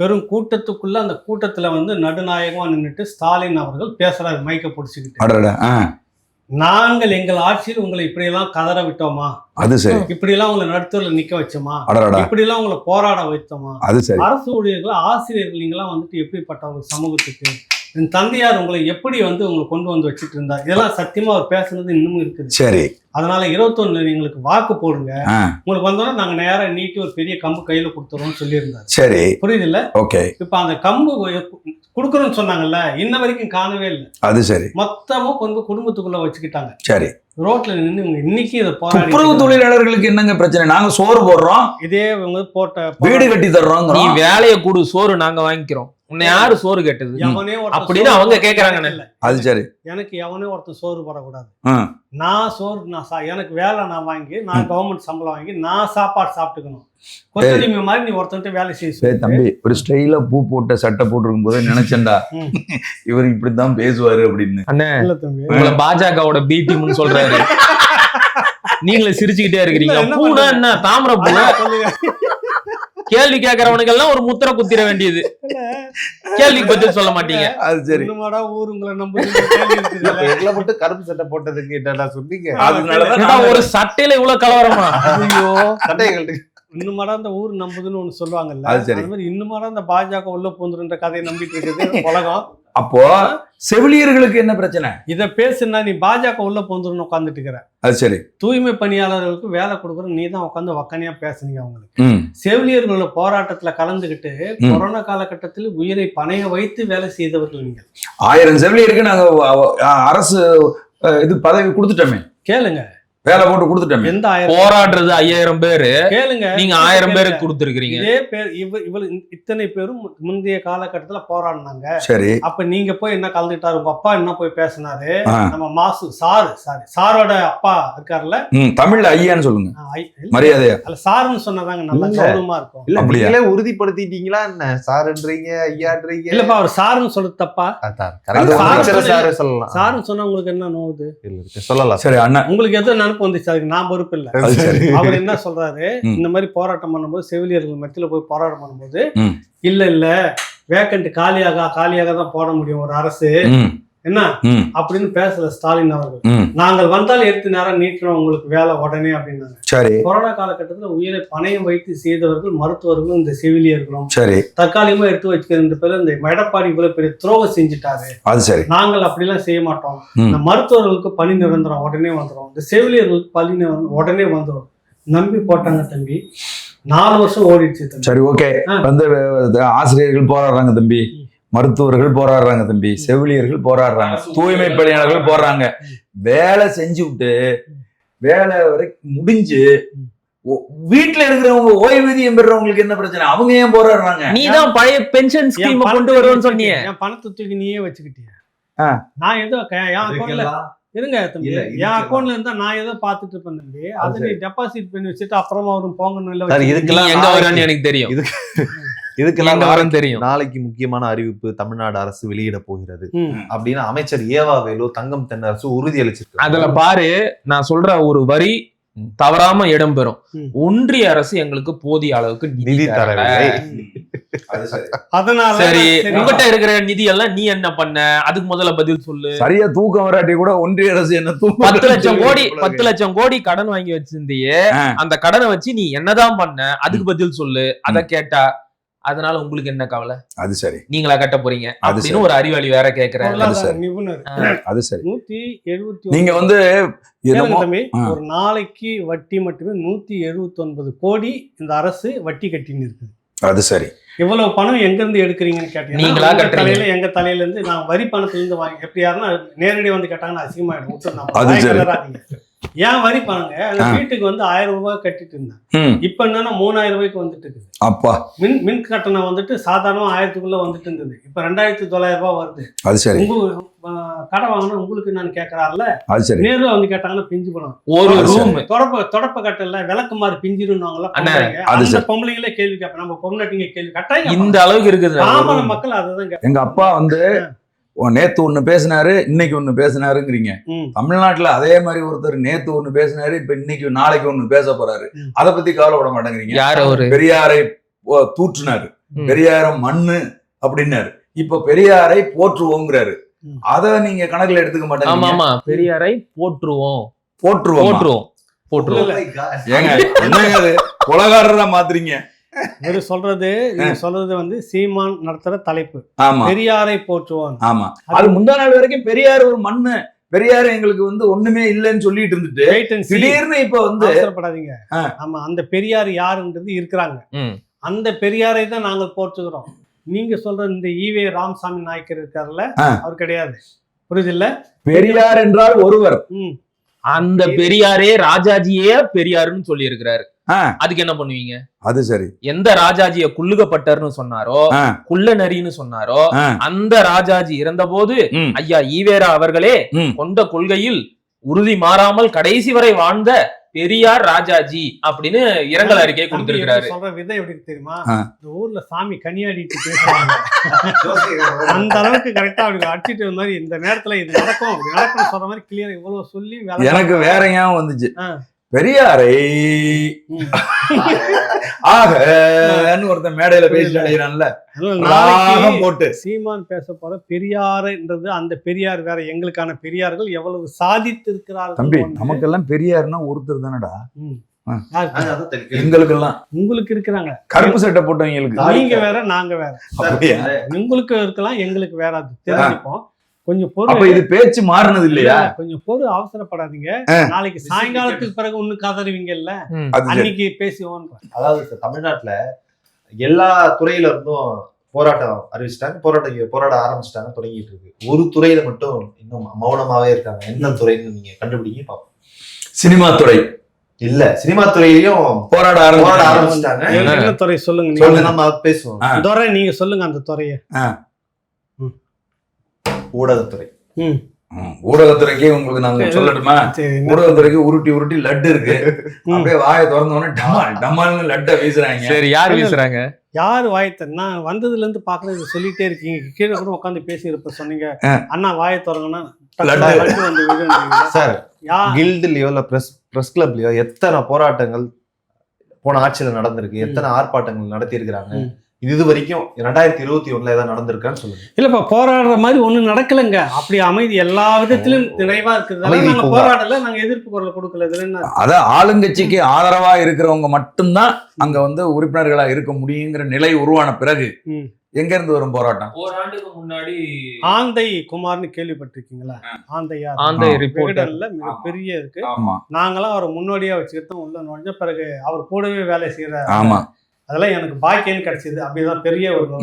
பெரும் கூட்டத்துக்குள்ள அந்த கூட்டத்துல வந்து நடுநாயகமா நின்றுட்டு ஸ்டாலின் அவர்கள் பேசுறாரு மைக்க பிடிச்சுக்கிட்டு, நாங்கள் எங்கள் ஆட்சியில் உங்களை இப்படி எல்லாம் கதற விட்டோமா, அது சரி, இப்படி எல்லாம் உங்களை நடுத்தூர்ல நிக்க வச்சோமா, இப்படி எல்லாம் உங்களை போராட வைத்தோமா, அரசு ஊழியர்கள் ஆசிரியர்கள் நீங்களாம் வந்துட்டு எப்படிப்பட்ட ஒரு சமூகத்துக்கு, என் தந்தையார் உங்களை எப்படி வந்து உங்களை கொண்டு வந்து வச்சுட்டு இருந்தார், இதெல்லாம் சத்தியமா அவர் பேசுனது இன்னமும் இருக்குது. சரி. அதனால 21 எங்களுக்கு வாக்கு போடுங்க, உங்களுக்கு வந்தோம்னா நாங்க நேரம் நீட்டி ஒரு பெரிய கம்பு கையில கொடுத்துறோம்னு சொல்லியிருந்தாரு. சரி, புரியுது இல்ல? ஓகே. இப்ப அந்த கம்பு கொடுக்கணும்னு சொன்னாங்கல்ல, இன்ன வரைக்கும் காணவே இல்லை. அது சரி. மொத்தமும் கொண்டு குடும்பத்துக்குள்ள வச்சுக்கிட்டாங்க. சரி. ரோட்ல நின்று இன்னைக்கு இதை துப்புரவு தொழிலாளர்களுக்கு என்னங்க பிரச்சனை? நாங்க சோறு போடுறோம், இதே இவங்க போட்ட வீடு கட்டி தர்றோம், நீ வேலையை கூடு, சோறு நாங்க வாங்கிக்கிறோம், உன்னை யாரு சோறு கேட்டது அப்படின்னு அவங்க கேக்குறாங்க. அது சரி. எனக்கு எவனே ஒருத்தர் சோறு போடக்கூடாது, நான் சோறு எனக்கு வேலை நான் வாங்கி, நான் கவர்மெண்ட் சம்பளம் வாங்கி நான் சாப்பாடு சாப்பிட்டுக்கணும். கொத்தடிமை மாதிரி நீ ஒருத்தன்ட்டு வேலை செய்ய. தம்பி, ஒரு ஸ்டைலா பூ போட்ட சட்டை போட்டிருக்கும் போது நினைச்சேன்டா இவர் இப்படித்தான் பேசுவாரு அப்படின்னு. உங்களை பாஜகவோட பி டீம்னு சொல்றாரு, நீங்களே சிரிச்சுக்கிட்டே இருக்கிறீங்க. பூனா என்ன தாமரை பூ? கேள்வி கேட்கறவனுக்கு எல்லாம் ஒரு முத்திரை குத்திர வேண்டியது. கேள்விக்கு பதில் சொல்ல மாட்டீங்க. அது சரி. இன்னுமாடா ஊர் உங்களை நம்புது. எங்களை மட்டும் கருப்பு சட்டை போட்டதுக்கு என்னடா சொன்னீங்க? அதனாலதான் ஒரு சட்டையில இவ்வளவு கலவரமா? ஐயோ, சட்டைகள் இன்னுமாடா அந்த ஊர் நம்புதுன்னு ஒண்ணு சொல்லுவாங்கல்ல, அது சரி. அது மாதிரி இன்னுமாடா அந்த பாஜக உள்ள போந்துருன்ற கதையை நம்பிட்டு இருக்குது உலகம். அப்போ செவிலியர்களுக்கு என்ன பிரச்சனை? இத பேசுனா நீ பாஜக உள்ள போந்துருன்னு உட்காந்துட்டு இருக்கிற. அது சரி. தூய்மை பணியாளர்களுக்கு வேலை கொடுக்குற நீ தான் உட்காந்து வக்கனையா பேசுனீங்க அவங்களுக்கு. செவிலியர்களோட போராட்டத்துல கலந்துகிட்டு கொரோனா காலகட்டத்தில் உயிரை பணைய வைத்து வேலை செய்தவர்கள் நீங்கள். 1000 செவிலியருக்கு நாங்க அரசு இது பதவி கொடுத்துட்டோமே, கேளுங்க, வேலை போட்டு கொடுத்துட்டோமே. எந்த 1000 போராடுறது 5000 பேரு, கேளுங்க, நீங்க 1000 பேருக்கு கொடுத்துருக்கீங்க. இதே பேர் இவ்வளவு இத்தனை பேரும் முந்தைய காலகட்டத்துல போராடினாங்க. சரி. அப்ப நீங்க போய் என்ன கலந்துட்டாரு, உங்க அப்பா என்ன போய் பேசினாரு, நம்ம மாசு சாரோட அப்பா இருக்காருல்ல, தமிழ்ல ஐயான்னு சொல்லுங்க மரியாதையா. அல்ல சாருன்னு சொன்னதாங்க நல்லா கௌரவமா இருக்கும். இல்ல நீங்களே உறுதிப்படுத்திட்டீங்களா என்ன? சாருன்றீங்க, ஐயான்றீங்க. இல்லப்பா அவர் சாருன்னு சொல்றது தப்பா? சாரு சொல்லலாம். சாருன்னு சொன்னா உங்களுக்கு என்ன நோவுது? சொல்லலாம். சரி அண்ணா, உங்களுக்கு எது நினைப்பு வந்துச்சு, அதுக்கு நான் பொறுப்பு இல்ல. அவர் என்ன சொல்றாரு, இந்த மாதிரி போராட்டம் பண்ணும்போது செவிலியர்கள் மத்தியில போய் போராட்டம் பண்ணும்போது இல்ல வேக்கண்ட் காலியாக தான் போட முடியும் ஒரு அரசு என்ன அப்படின்னு பேசல ஸ்டாலின் அவர்கள். நாங்கள் வந்தால் எடுத்து நேரம் நீட்டுறோம் உங்களுக்கு வேலை உடனே அப்படின்னாங்க. சரி. கொரோனா காலகட்டத்தில் உயிரை பணையம் வைத்து செய்தவர்கள் மருத்துவர்களும் இந்த செவிலியர்களும். சரி. தற்காலிகமா எடுத்து வச்சுக்கிற பேர் இந்த எடப்பாடி இவ்வளவு பெரிய துரோகம் செஞ்சுட்டாரு. அது சரி. நாங்கள் அப்படிலாம் செய்ய மாட்டோம். இந்த மருத்துவர்களுக்கு பணி நிரந்தரம் உடனே வந்துடும், இந்த செவிலியர்களுக்கு பணி உடனே வந்துடும் நம்பி போட்டாங்க தம்பி. 4 வருஷம் ஓடிடுச்சு தம்பி. சரி, ஓகே. வந்து ஆசிரியர்கள் போராடுறாங்க தம்பி, மருத்துவர்கள் போராடுறாங்க தம்பி, செவிலியர்கள் போராடுறாங்க, தூய்மை பணியாளர்கள் போடுறாங்க. வேலை செஞ்சு விட்டு வேலை வரைக்கும் முடிஞ்சு வீட்டுல இருக்கிறவங்க ஓய்வூதியம் பெறவங்களுக்கு என்ன பிரச்சனை? அவங்க ஏன் போராடுறாங்க? நீதான் பழைய பென்ஷன் ஸ்கீம் கொண்டு வருவேன்னு சொன்னீங்க. என் பணத்தை தூக்கி நீயே வச்சுக்கிட்டியா? நான் ஏதோ என் அக்கௌண்ட்ல இருங்க தம்பி, என் அக்கௌண்ட்ல இருந்தா நான் ஏதோ பாத்துட்டு இருப்பேன் தம்பி. அதை நீ டெபாசிட் பண்ணி வச்சுட்டு அப்புறமா அவரும் போங்கன்னு எங்க வரேன்னு எனக்கு தெரியும். இதுக்கெல்லாம் தெரியும். நாளைக்கு முக்கியமான அறிவிப்பு தமிழ்நாடு அரசு வெளியிட போகிறது அப்படின்னு அமைச்சர் ஏவா வேலு தங்கம் தென்னரசு உறுதி அளிச்சிருக்கு. அதுல பாரு, நான் சொல்ற ஒரு வரி தவறாம இடம்பெறும். ஒன்றிய அரசு எங்களுக்கு போதிய அளவுக்கு நிதி தரவில்லை. அதனால சரி, உங்ககிட்ட இருக்கிற நிதி எல்லாம் நீ என்ன பண்ண? அதுக்கு முதல்ல பதில் சொல்லு. சரியா தூக்கம் வராட்டி கூட ஒன்றிய அரசு என்ன 10 லட்சம் கோடி கடன் வாங்கி வச்சிருந்தியே, அந்த கடனை வச்சு நீ என்னதான் பண்ண? அதுக்கு பதில் சொல்லு. அத கேட்டா அதனால உங்களுக்கு என்ன கவலை? அது சரி, நீங்களா கட்ட போறீங்க அப்படின்னு ஒரு அறிவாளி வேற கேக்குறாரு. நிபுணர். அது சரி. 170 நீங்க வந்து ஒரு நாளைக்கு வட்டி மட்டுமே 179 கோடி இந்த அரசு வட்டி கட்டின்னு இருக்கு. அது சரி. இவ்வளவு பணம் எங்க இருந்து எடுக்கிறீங்கன்னு கேட்டீங்கன்னா தலையில எங்க தலையில இருந்து நான் வரி பணத்துல இருந்து வாங்கி. எப்படி யாருன்னா நேரடியா வந்து கேட்டாங்கன்னா அசிங்கமாயிடும். ஏன் வரி பணங்க அந்த வீட்டுக்கு வந்து 1000 ரூபாய் கட்டிட்டு இருந்தேன். இப்ப என்னன்னா 3000 ரூபாய்க்கு வந்துட்டு இருக்குது. அப்பா மின் கட்டணம் வந்துட்டு சாதாரண 1000க்குள்ள வந்துட்டு இருந்தது. இப்ப 2900 ரூபாய் வருது. அது சரி. கடை வாங்கணும் உங்களுக்கு நான் கேட்கறாருல, நேர்ல வந்து கேட்டாங்கன்னா பிஞ்சு பணம். ஒரு ரூம் தொடப்ப கட்டல விளக்குமாறு பிஞ்சிருந்தாங்களா அந்த பொம்பளைங்களே கேள்வி கேட்பேன். நம்ம பொம்னாட்டிங்க கேள்வி கட்டாயம் இந்த அளவுக்கு இருக்குது. ஆமான மக்கள் அதுதான். எங்க அப்பா வந்து நேத்து ஒண்ணு பேசினாரு, இன்னைக்கு ஒண்ணு பேசினாருங்கிறீங்க. தமிழ்நாட்டுல அதே மாதிரி ஒருத்தர் நேத்து ஒண்ணு பேசினாரு, இப்ப இன்னைக்கு நாளைக்கு ஒண்ணு பேச போறாரு. அத பத்தி கவலைப்பட மாட்டேங்கிறீங்க. யார் அவரு? பெரியாரை தூற்றினாரு, பெரியாரம் மண்ணு அப்படின்னாரு. இப்ப பெரியாரை போற்றுவோங்கிறாரு. அத நீங்க கணக்குல எடுத்துக்க மாட்டேங்க. ஆமா, பெரியாரை போற்றுவோம் ஏங்க என்னங்க அது கொலகாரரா மாத்துறீங்க? இவரு சொல்றது நீங்க சொல்றது வந்து சீமான் நடத்துற தலைப்பு. பெரியாரை போற்றுவான். ஆமா, அது முந்தா நாள் வரைக்கும் பெரியார் ஒரு மண்ணு, பெரியார் எங்களுக்கு வந்து ஒண்ணுமே இல்லைன்னு சொல்லிட்டு இருந்துட்டு திடீர்னு இப்ப வந்து அவசரப்படாதீங்க. ஆமா, அந்த பெரியார் யாருன்றது இருக்கிறாங்க. அந்த பெரியாரை தான் நாங்கள் போற்றுகிறோம். நீங்க சொல்ற இந்த ஈவே ராமசாமி நாயக்கர் இருக்காருல்ல, அவர் கிடையாது. புரியுது இல்ல? பெரியார் என்றால் ஒருவர். அந்த பெரியாரே ராஜாஜியே பெரியாருன்னு சொல்லி இருக்கிறாரு. அதுக்கு என்ன பண்ணுவீங்க? அது சரி. எந்த ராஜாஜிய குள்ளுகப்பட்டர்னு சொன்னாரோ, குள்ள நரின்னு சொன்னாரோ, அந்த ராஜாஜி இறந்த போது ஐயா ஈவேரா அவர்களே கொண்ட கொள்கையில் உறுதி மாறாமல் கடைசி வரை வாழ்ந்த பெரியார் ராஜாஜி அப்படின்னு இரங்கல் அறிக்கை கொடுத்திருக்கிறாரு. சொல்ற விதை எப்படி தெரியுமா? இந்த ஊர்ல சாமி கனியாடிட்டு பேசுறாங்க. அந்த அளவுக்கு கரெக்டா அப்படி அடிச்சிட்டு மாதிரி இந்த நேரத்துல இது நடக்கும் சொல்ற மாதிரி கிளியர் இவ்வளவு சொல்லி எனக்கு வேற ஏன் வந்துச்சு. பெரியாரை ஆகன்னு ஒருத்தன் மேடையில பேசிட்டு அடைகிறான்ல போட்டு சீமான் பேச போற பெரியாருன்றது அந்த பெரியார் வேற, எங்களுக்கான பெரியார்கள் எவ்வளவு சாதித்து இருக்கிறார்கள். தம்பி நமக்கெல்லாம் பெரியாருன்னா ஒருத்தர் தானடா, எங்களுக்கெல்லாம் உங்களுக்கு இருக்கிறாங்க கருப்பு சட்டை போட்டவங்களுக்கு. நீங்க வேற நாங்க வேற, உங்களுக்கு இருக்கலாம் எங்களுக்கு வேற, அது தெரிஞ்சுப்போம். கொஞ்சம் பொறு, இது பேச்சு மாறினது இல்லையா? கொஞ்சம் பொறு, அவசரப்படாதீங்க. நாளைக்கு சாயங்காலத்துக்கு பிறகு ஒண்ணு கதறுவீங்கல்ல, அன்னைக்கு பேசுவோம். அதாவது தமிழ்நாட்டுல எல்லா துறையில இருந்தும் போராட்டம் அறிவிச்சிட்டாங்க, போராட ஆரம்பிச்சிட்டாங்க, தொடங்கிட்டு இருக்கு. ஒரு துறையில மட்டும் இன்னும் மௌனமாவே இருக்காங்க. என்ன துறைன்னு நீங்க கண்டுபிடிங்க பாப்போம். சினிமா துறை இல்ல, சினிமா துறையிலையும் போராட ஆரம்பிச்சிட்டாங்க. என்ன துறை சொல்லுங்க, நம்ம பேசுவோம். துறை நீங்க சொல்லுங்க, அந்த துறைய. ஊடகத்துறை. ஊடகத்துறைக்கு உங்களுக்கு நாங்க சொல்லட்டுமா? ஊடகத்துறைக்கு உருட்டி உருட்டி லட்டு இருக்கு, அப்படியே வாயை திறந்தோடனே டமால் டமால்னு லட்டை வீசுறாங்க. சரி, யார் வீசுறாங்க? யாரு வாயத்தை? நான் வந்ததுல இருந்து பாக்குறது சொல்லிட்டே இருக்கீங்க. கீழே கூட உட்காந்து பேசி இருப்ப சொன்னீங்க, அண்ணா வாயை திறங்கன்னா சார், கில்டுலயோ இல்ல பிரஸ் கிளப்லயோ எத்தனை போராட்டங்கள் போன ஆட்சியில நடந்திருக்கு, எத்தனை ஆர்ப்பாட்டங்கள் நடத்தி இருக்கிறாங்க. இது வரைக்கும் 2021 ஏதாவது நடந்திருக்கான்னு சொல்லுங்க. இல்லப்பா, போராடுற மாதிரி ஒண்ணு நடக்கலங்க. அப்படி அமைதி எல்லா விதத்திலும் நிறைவா இருக்குது. போராடல, நாங்க எதிர்ப்பு குரல் கொடுக்கல. அதான் ஆளுங்கட்சிக்கு ஆதரவா இருக்கிறவங்க மட்டும்தான் அங்க உறுப்பினர்களா இருக்க முடியுங்கிற நிலை உருவான பிறகு எங்க இருந்து வரும் போராட்டம்? ஓராண்டுக்கு முன்னாடி ஆந்தை குமார்னு கேள்விப்பட்டிருக்கீங்களா? ஆந்தை ரிப்போர்ட்டர்ல மிகப்பெரிய இருக்கு. நாங்களாம் அவரை முன்னோடியா வச்சுக்கிட்டோம். உள்ள நுழைஞ்ச பிறகு அவர் கூடவே வேலை செய்யற, அதெல்லாம் எனக்கு பாக்கியம் கிடைச்சது. அப்படிதான் பெரிய ஒரு,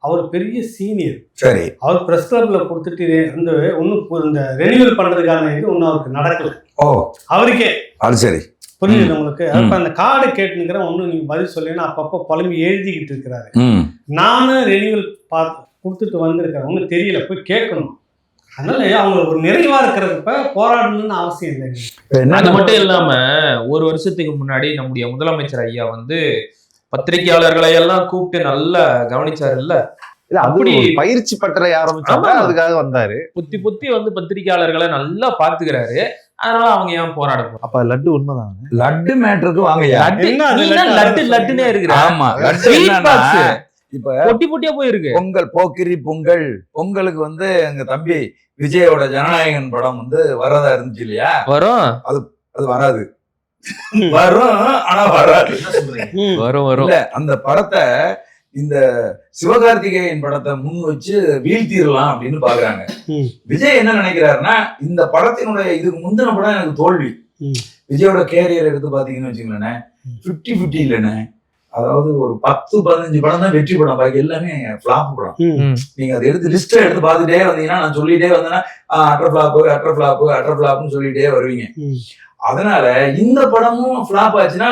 அவர் பெரிய சீனியர். சரி, அவர் பிரஸ் கிளப்ல கொடுத்துட்டு இந்த ரெனியூவல் பண்றதுக்கான இது ஒன்னும் அவருக்கு நடக்கல. அவருக்கே அது சரி, புரியுது உங்களுக்கு? அப்ப அந்த கார்டு கேட்டுங்கிற ஒண்ணு நீங்க பதில் சொல்லினா அப்பப்போ புலம்பி எழுதிக்கிட்டு இருக்கிறாரு. நானும் ரெனியூவல் கொடுத்துட்டு வந்திருக்கிறேன், ஒன்னும் தெரியல, போய் கேட்கணும். அதனால அவங்க ஒரு நிறைவா இருக்கிறப்ப போராடணும்னு அவசியம் இல்லைங்க. அது மட்டும் இல்லாம ஒரு வருஷத்துக்கு முன்னாடி நம்முடைய முதலமைச்சர் ஐயா பத்திரிகையாளர்களை எல்லாம் கூப்பிட்டு நல்லா கவனிச்சாரு இல்ல? அப்படி பயிற்சி பட்டறை ஆரம்பிச்சாங்க, அதுக்காக வந்தாரு. புத்தி பத்திரிகையாளர்களை நல்லா பாத்துக்கிறாரு. அதனால அவங்க ஏன் போராடணும்? அப்ப லட்டு உண்மைதான். லட்டு மேட்டருக்கு வாங்க. லட்டுனே இருக்கு. ஆமா, இப்ப பொட்டி பொட்டியா போயிருக்கு. பொங்கல் போக்கிரி பொங்கல், பொங்கலுக்கு எங்க தம்பி விஜயோட ஜனநாயகன் படம் வரதா இருந்துச்சு இல்லையா? வரும், அது வராது, வரும் ஆனா வராது. வரும். அந்த படத்தை இந்த சிவகார்த்திகேயன் படத்தை முன் வச்சு வீழ்த்திடலாம் அப்படின்னு பாக்குறாங்க. விஜய் என்ன நினைக்கிறாருன்னா, இந்த படத்தினுடைய இதுக்கு முந்தின படம் எனக்கு தோல்வி. விஜயோட கேரியர் எடுத்து பாத்தீங்கன்னு வச்சுங்களேன், 50-50 இல்லைன்னு. அதாவது ஒரு 10-15 படம் தான் வெற்றி படம், பாக்கி எல்லாமே பிளாப் படம். நீங்க அதை எடுத்து லிஸ்ட் எடுத்து பாத்துட்டே வந்தீங்கன்னா, நான் சொல்லிட்டே வந்தேன்னா அட்டர் பிளாப்னு சொல்லிட்டே வருவீங்க. அதனால இந்த படமும் பிளாப் ஆச்சுன்னா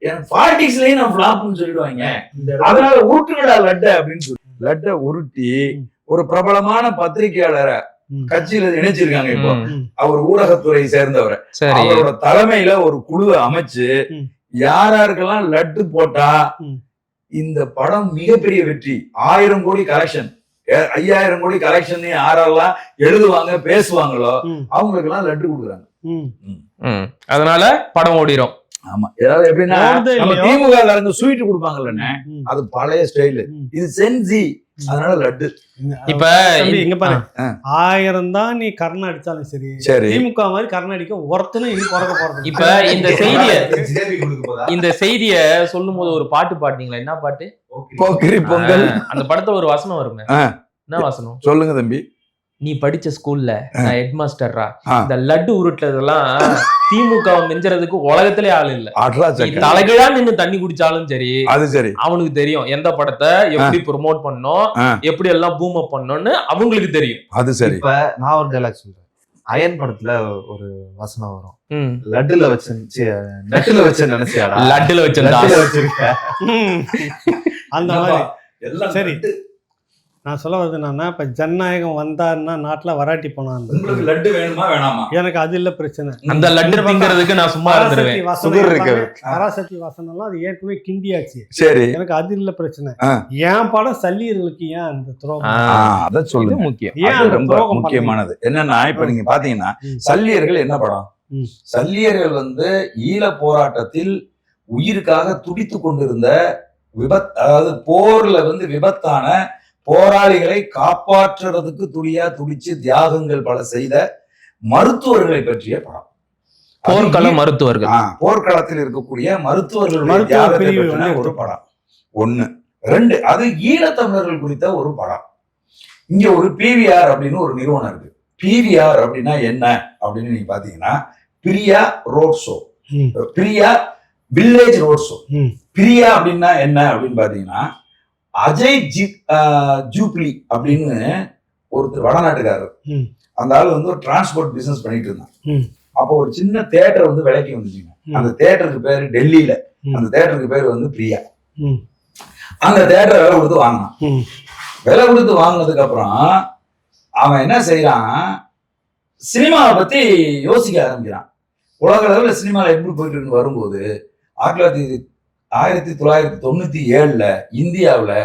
எனக்கு பாலிடிக்ஸ்லயும் நான் பிளாப்னு சொல்லிடுவாங்க. அதனால உருட்டுங்கடா லட்டை அப்படின்னு சொல்லி லட்டை உருட்டி ஒரு பிரபலமான பத்திரிகையாளரை கட்சியில இணைச்சிருக்காங்க. இப்போ அவர் ஊடகத்துறை சேர்ந்தவரை, அவரோட தலைமையில ஒரு குழுவை அமைச்சு யாருக்கெல்லாம் லட்டு போட்டா இந்த படம் மிகப்பெரிய வெற்றி, 1000 கோடி கலெக்ஷன், 5000 கோடி கலெக்ஷன் யாரெல்லாம் எழுதுவாங்க பேசுவாங்களோ அவங்களுக்கு எல்லாம் லட்டு கொடுக்குறாங்க. அதனால படம் ஓடிரும். ஆமா, ஏதாவது எப்படின்னா திமுக ஸ்வீட் கொடுப்பாங்கல்ல, அது பழைய ஸ்டைலு, இது சென்சி, அதனால லட்டு. இப்ப இங்க பாரு, 1000 தான் நீ கர்ண அடிச்சாலும் சரி, திமுக மாதிரி கர்ண அடிக்க ஒருத்தனும் இனி குறைக்க போறது. இப்ப இந்த செய்திய சொல்லும் போது ஒரு பாட்டு பாட்டீங்களா? என்ன பாட்டு? போக்கிரி பொங்கல். அந்த படத்துல ஒரு வசனம் வருமே, என்ன வசனம் சொல்லுங்க தம்பி? நீ படிச்ச ஸ்கூல்ல நான் ஹெட் மாஸ்டர்ரா, இந்த லட்டு உருட்டுறதெல்லாம் திமுக மிஞ்சறதுக்கு உலகத்திலே ஆள் இல்ல. தலைகீழா நின்னு தண்ணி குடிச்சாலும் சரி, அது சரி, அவனுக்கு தெரியும் எந்த படத்தை எப்படி ப்ரொமோட் பண்ணணும், எப்படி எல்லாம் பூம் அப் பண்ணணும்னு அவங்களுக்கு தெரியும். அது சரி. இப்ப நான் ஒரு டைலாக் சொல்றேன். அயன் படத்துல ஒரு வசனம் வரும், லட்டுல வச்சு நட்டுல வச்சு நினைச்சியா, லட்டுல வச்சிருக்க அந்த மாதிரி எல்லாம் சரி. நான் சொல்ல வருது என்னன்னா, இப்ப ஜனநாயகம் வந்தாருன்னா நாட்டுல வராட்டி போனான். உங்களுக்கு லட்டு வேணுமா வேணாமா? எனக்கு அது இல்ல பிரச்சனை. அந்த லட்டு திங்கிறதுக்கு நான் சும்மா இருந்துருவேன். பராசக்தி வாசனம் எல்லாம் அது ஏற்கனவே கிண்டியாச்சு. சரி, எனக்கு அது இல்ல பிரச்சனை. என் படம் சல்லியர்களுக்கு ஏன் அந்த துரோகம்? அத சொல்லுங்க. முக்கியம், ஏன் ரொம்ப முக்கியமானது என்னன்னா, இப்ப நீங்க பாத்தீங்கன்னா சல்லியர்கள் என்ன படம்? சல்லியர்கள் வந்து ஈழ போராட்டத்தில் உயிருக்காக துடித்து கொண்டிருந்த அதாவது போர்ல வந்து விபத்தான போராளிகளை காப்பாற்றுறதுக்கு துடிச்சு தியாகங்கள் பல செய்த மருத்துவர்களை பற்றிய படம். போர்க்களத்தில் இருக்கக்கூடிய மருத்துவர்களுடைய தியாகத்தை பற்றின ஒரு படம். 1. 2, அது ஈழத்தமிழர்கள் குறித்த ஒரு படம். இங்க ஒரு PVR அப்படின்னு ஒரு நிறுவனம் இருக்கு. PVR அப்படின்னா என்ன அப்படின்னு நீங்க பாத்தீங்கன்னா, Priya road show, Priya village road show. Priya அப்படின்னா என்ன அப்படின்னு பாத்தீங்கன்னா, அஜய் ஜூப்ளி அப்படின்னு ஒருத்தர் வடநாட்டுக்காரர். அந்த ஆள் வந்து ஒரு டிரான்ஸ்போர்ட் பிசினஸ் பண்ணிட்டு இருந்தான். அப்போ ஒரு சின்ன தியேட்டர் வந்து விலைக்கு வந்துச்சுங்க. அந்த தியேட்டருக்கு பேரு டெல்லியில, அந்த தியேட்டருக்கு பேரு வந்து பிரியா. அந்த தியேட்டரை விலை கொடுத்து வாங்கினான். விலை கொடுத்து வாங்கினதுக்கு அப்புறம் அவன் என்ன செய்யறான், சினிமாவை பத்தி யோசிக்க ஆரம்பிக்கிறான். உலக அளவில் சினிமாவில் எப்படி போயிட்டு இருக்கு வரும்போது 1997 இந்தியாவில்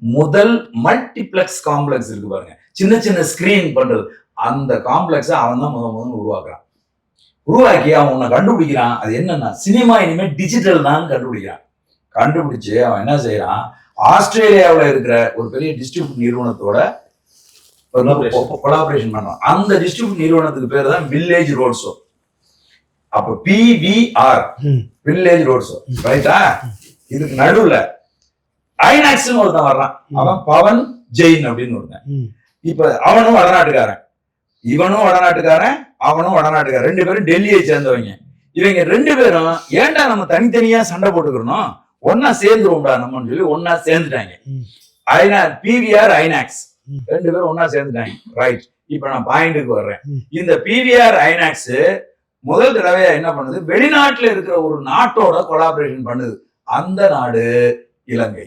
முதல் மல்டிபிளெக்ஸ் காம்ப்ளெக்ஸ் இருக்கு பாருங்க, சின்ன சின்ன ஸ்கிரீன் பண்றது. அந்த காம்ப்ளெக்ஸை அவன் தான் முதல் உருவாக்குறான். உருவாக்கி அவன் உன்னை கண்டுபிடிக்கிறான். அது என்னன்னா, சினிமா இனிமே டிஜிட்டல் தான் கண்டுபிடிக்கிறான். கண்டுபிடிச்சு அவன் என்ன செய்யறான், ஆஸ்திரேலியாவில் இருக்கிற ஒரு பெரிய டிஸ்ட்ரிபியூட் நிறுவனத்தோட கொலாபரேஷன் பண்றான். அந்த டிஸ்ட்ரிபியூட் நிறுவனத்துக்கு பேர் தான் வில்லேஜ் ரோட் ஷோ. அப்ப PVR வில்லேஜ் ரோட் ஷோ, ரைட்டா? இதுக்கு நடுவுல ஐநாக்ஸ் ஒருத்தன் வர்றான். அவன் பவன் ஜெயின் அப்படின்னு ஒருத்தன். இப்ப அவனும் வடநாட்டுக்காரன், இவனும் வடநாட்டுக்காரன், அவனும் வடநாட்டுக்காரன். 2 பேரும் டெல்லியை சேர்ந்தவங்க. இவங்க 2 பேரும் ஏன்டா நம்ம தனித்தனியா சண்டை போட்டுக்கிறோம், ஒன்னா சேர்ந்துருவோம்டா நம்மன்னு சொல்லி ஒன்னா சேர்ந்துட்டாங்க. PVR ஐநாக்ஸ் 2 பேரும் ஒன்னா சேர்ந்துட்டாங்க. ரைட், இப்ப நான் பாயிண்ட்டுக்கு வர்றேன். இந்த PVR ஐநாக்ஸ் முதல் தடவையா என்ன பண்ணுது, வெளிநாட்டுல இருக்கிற ஒரு நாட்டோட கொலாபரேஷன் பண்ணுது. அந்த நாடு இலங்கை.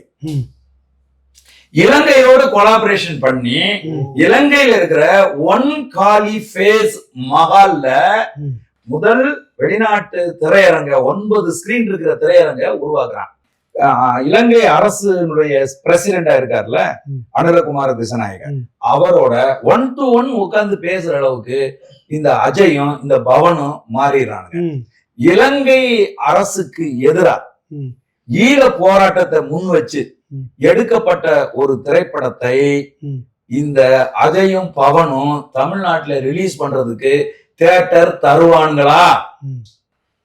இலங்கையோட கொலாபரேஷன் பண்ணி இலங்கையில இருக்கிற ஒன் காலி ஃபேஸ் மஹால்ல முதல் வெளிநாட்டு திரையரங்க, 9 ஸ்கிரீன் இருக்கிற திரையரங்க உருவாக்குறான். இலங்கை அரசுடைய பிரசிடென்டா இருக்காருல்ல அனுரகுமார திசநாயகர், அவரோட 1-to-1 உட்கார்ந்து பேசுற அளவுக்கு இந்த அஜயும் இந்த பவனும் மாறிடுறாங்க. இலங்கை அரசுக்கு எதிராக ஈழ போராட்டத்தை முன் வச்சு எடுக்கப்பட்ட ஒரு திரைப்படத்தை இந்த அஜயும் பவனும் தமிழ்நாட்டுல ரிலீஸ் பண்றதுக்கு தியேட்டர் தருவான்களா?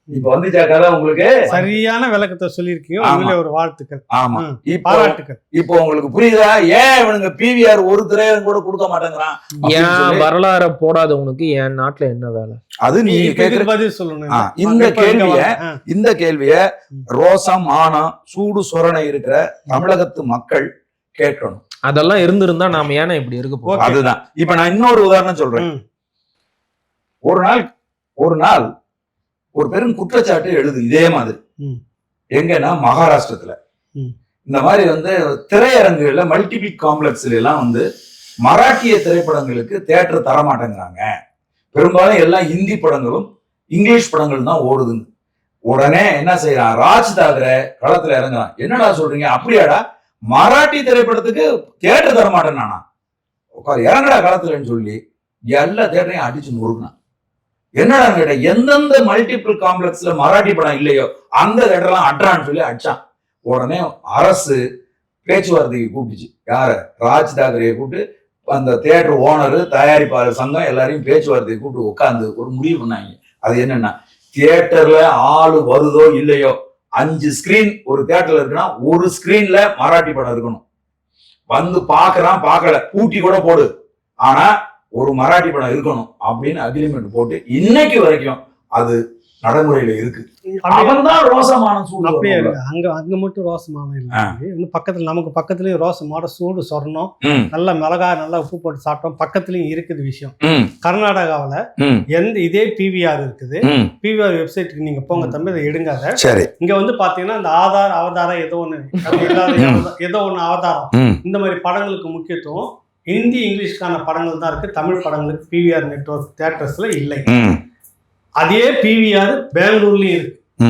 இப்ப வந்துச்சா கதை உங்களுக்கு? சரியான விளக்கத்தை சொல்லியிருக்கீங்க, ஒரு வாழ்த்துக்கள். ஆமா, பாராட்டுக்கள். இப்போ உங்களுக்கு புரியுதா ஏன் இவனுங்க PVR ஒரு திரையரங்கம் கூட கொடுக்க மாட்டேங்கிறான்? ஏன் வரலாறு போடாதவனுக்கு என் நாட்டுல என்ன வேலை? அது நீங்க கேக்குற பதில் சொல்லணும். இந்த கேள்விய ரோசம் மானம் சூடு சொரணை இருக்கிற தமிழகத்து மக்கள் கேட்கணும். அதெல்லாம் இருந்திருந்தா நாம ஏன்னா இப்படி இருக்க போறோம்? அதுதான். இப்ப நான் இன்னொரு உதாரணம் சொல்றேன். ஒரு நாள் ஒரு பெரும் குற்றச்சாட்டு எழுது இதே மாதிரி. எங்கன்னா மகாராஷ்டிரத்துல இந்த மாதிரி வந்து திரையரங்குகள்ல மல்டிபிள் காம்ப்ளெக்ஸ்ல எல்லாம் வந்து மராட்டிய திரைப்படங்களுக்கு தியேட்டர் தரமாட்டேங்கிறாங்க. பெரும்பாலும் எல்லாம் ஹிந்தி படங்களும் இங்கிலீஷ் படங்கள் தான் ஓடுதுன்னு. உடனே என்ன செய்யறான், ராஜ் தாக்கரே களத்துல இறங்குறான். என்னடா சொல்றீங்க, அப்படியாடா மராட்டி திரைப்படத்துக்கு தியேட்டர் தரமாட்டேன்னா உட்கார் இறங்கடா களத்துலன்னு சொல்லி எல்லா தியேட்டரையும் அடிச்சு நொறுக்கினான். என்னடா கேட்ட, எந்தெந்த மல்டிபிள் காம்ப்ளெக்ஸ்ல மராட்டி படம் இல்லையோ அந்த தியேட்டர்லாம் அட்ரான்னு சொல்லி அடிச்சான். உடனே அரசு பேச்சுவார்த்தைக்கு கூப்பிடுச்சு. யார? ராஜ் தாக்கரேயை கூப்பிட்டு அந்த தியேட்டர் ஓனரு, தயாரிப்பாளர் சங்கம் எல்லாரையும் பேச்சுவார்த்தையை கூப்பிட்டு உட்காந்து ஒரு முடிவு பண்ணாங்க. அது என்னன்னா, தியேட்டர்ல ஆளு வருதோ இல்லையோ 5 ஸ்கிரீன் ஒரு தியேட்டர்ல இருக்குன்னா ஒரு ஸ்கிரீன்ல மராட்டி படம் இருக்கணும். வந்து பாக்குறான், பார்க்கல, பூட்டி கூட போடு, ஆனா ஒரு மராட்டி படம் இருக்கணும் அப்படின்னு அக்ரிமெண்ட் போட்டு இன்னைக்கு வரைக்கும் அது நடைமுறையில இருக்கு. அவன்தான் ரோசமான சூடு. அப்படியே அங்க மட்டும் ரோசமான இல்லை, பக்கத்துல நமக்கு பக்கத்துலயும் ரோசமான சூடு சொரணும், நல்ல மிளகாய் நல்லா உப்பு போட்டு சாப்பிட்டோம். பக்கத்துலயும் இருக்குது விஷயம். கர்நாடகாவில இதே PVR இருக்குது. PVR வெப்சைட்டுக்கு நீங்க போங்க தம்பி, அதை எடுங்காத. இங்க வந்து பாத்தீங்கன்னா இந்த அவதாரம் ஏதோ ஒண்ணு அவதாரம், இந்த மாதிரி படங்களுக்கு முக்கியத்துவம் ஹிந்தி இங்கிலீஷ்கான படங்கள் தான் இருக்கு. தமிழ் படங்களுக்கு PVR நெட்வொர்க் தியேட்டர்ஸ்ல இல்லை. அதே PVR பெங்களூர்லயும் இருக்கு,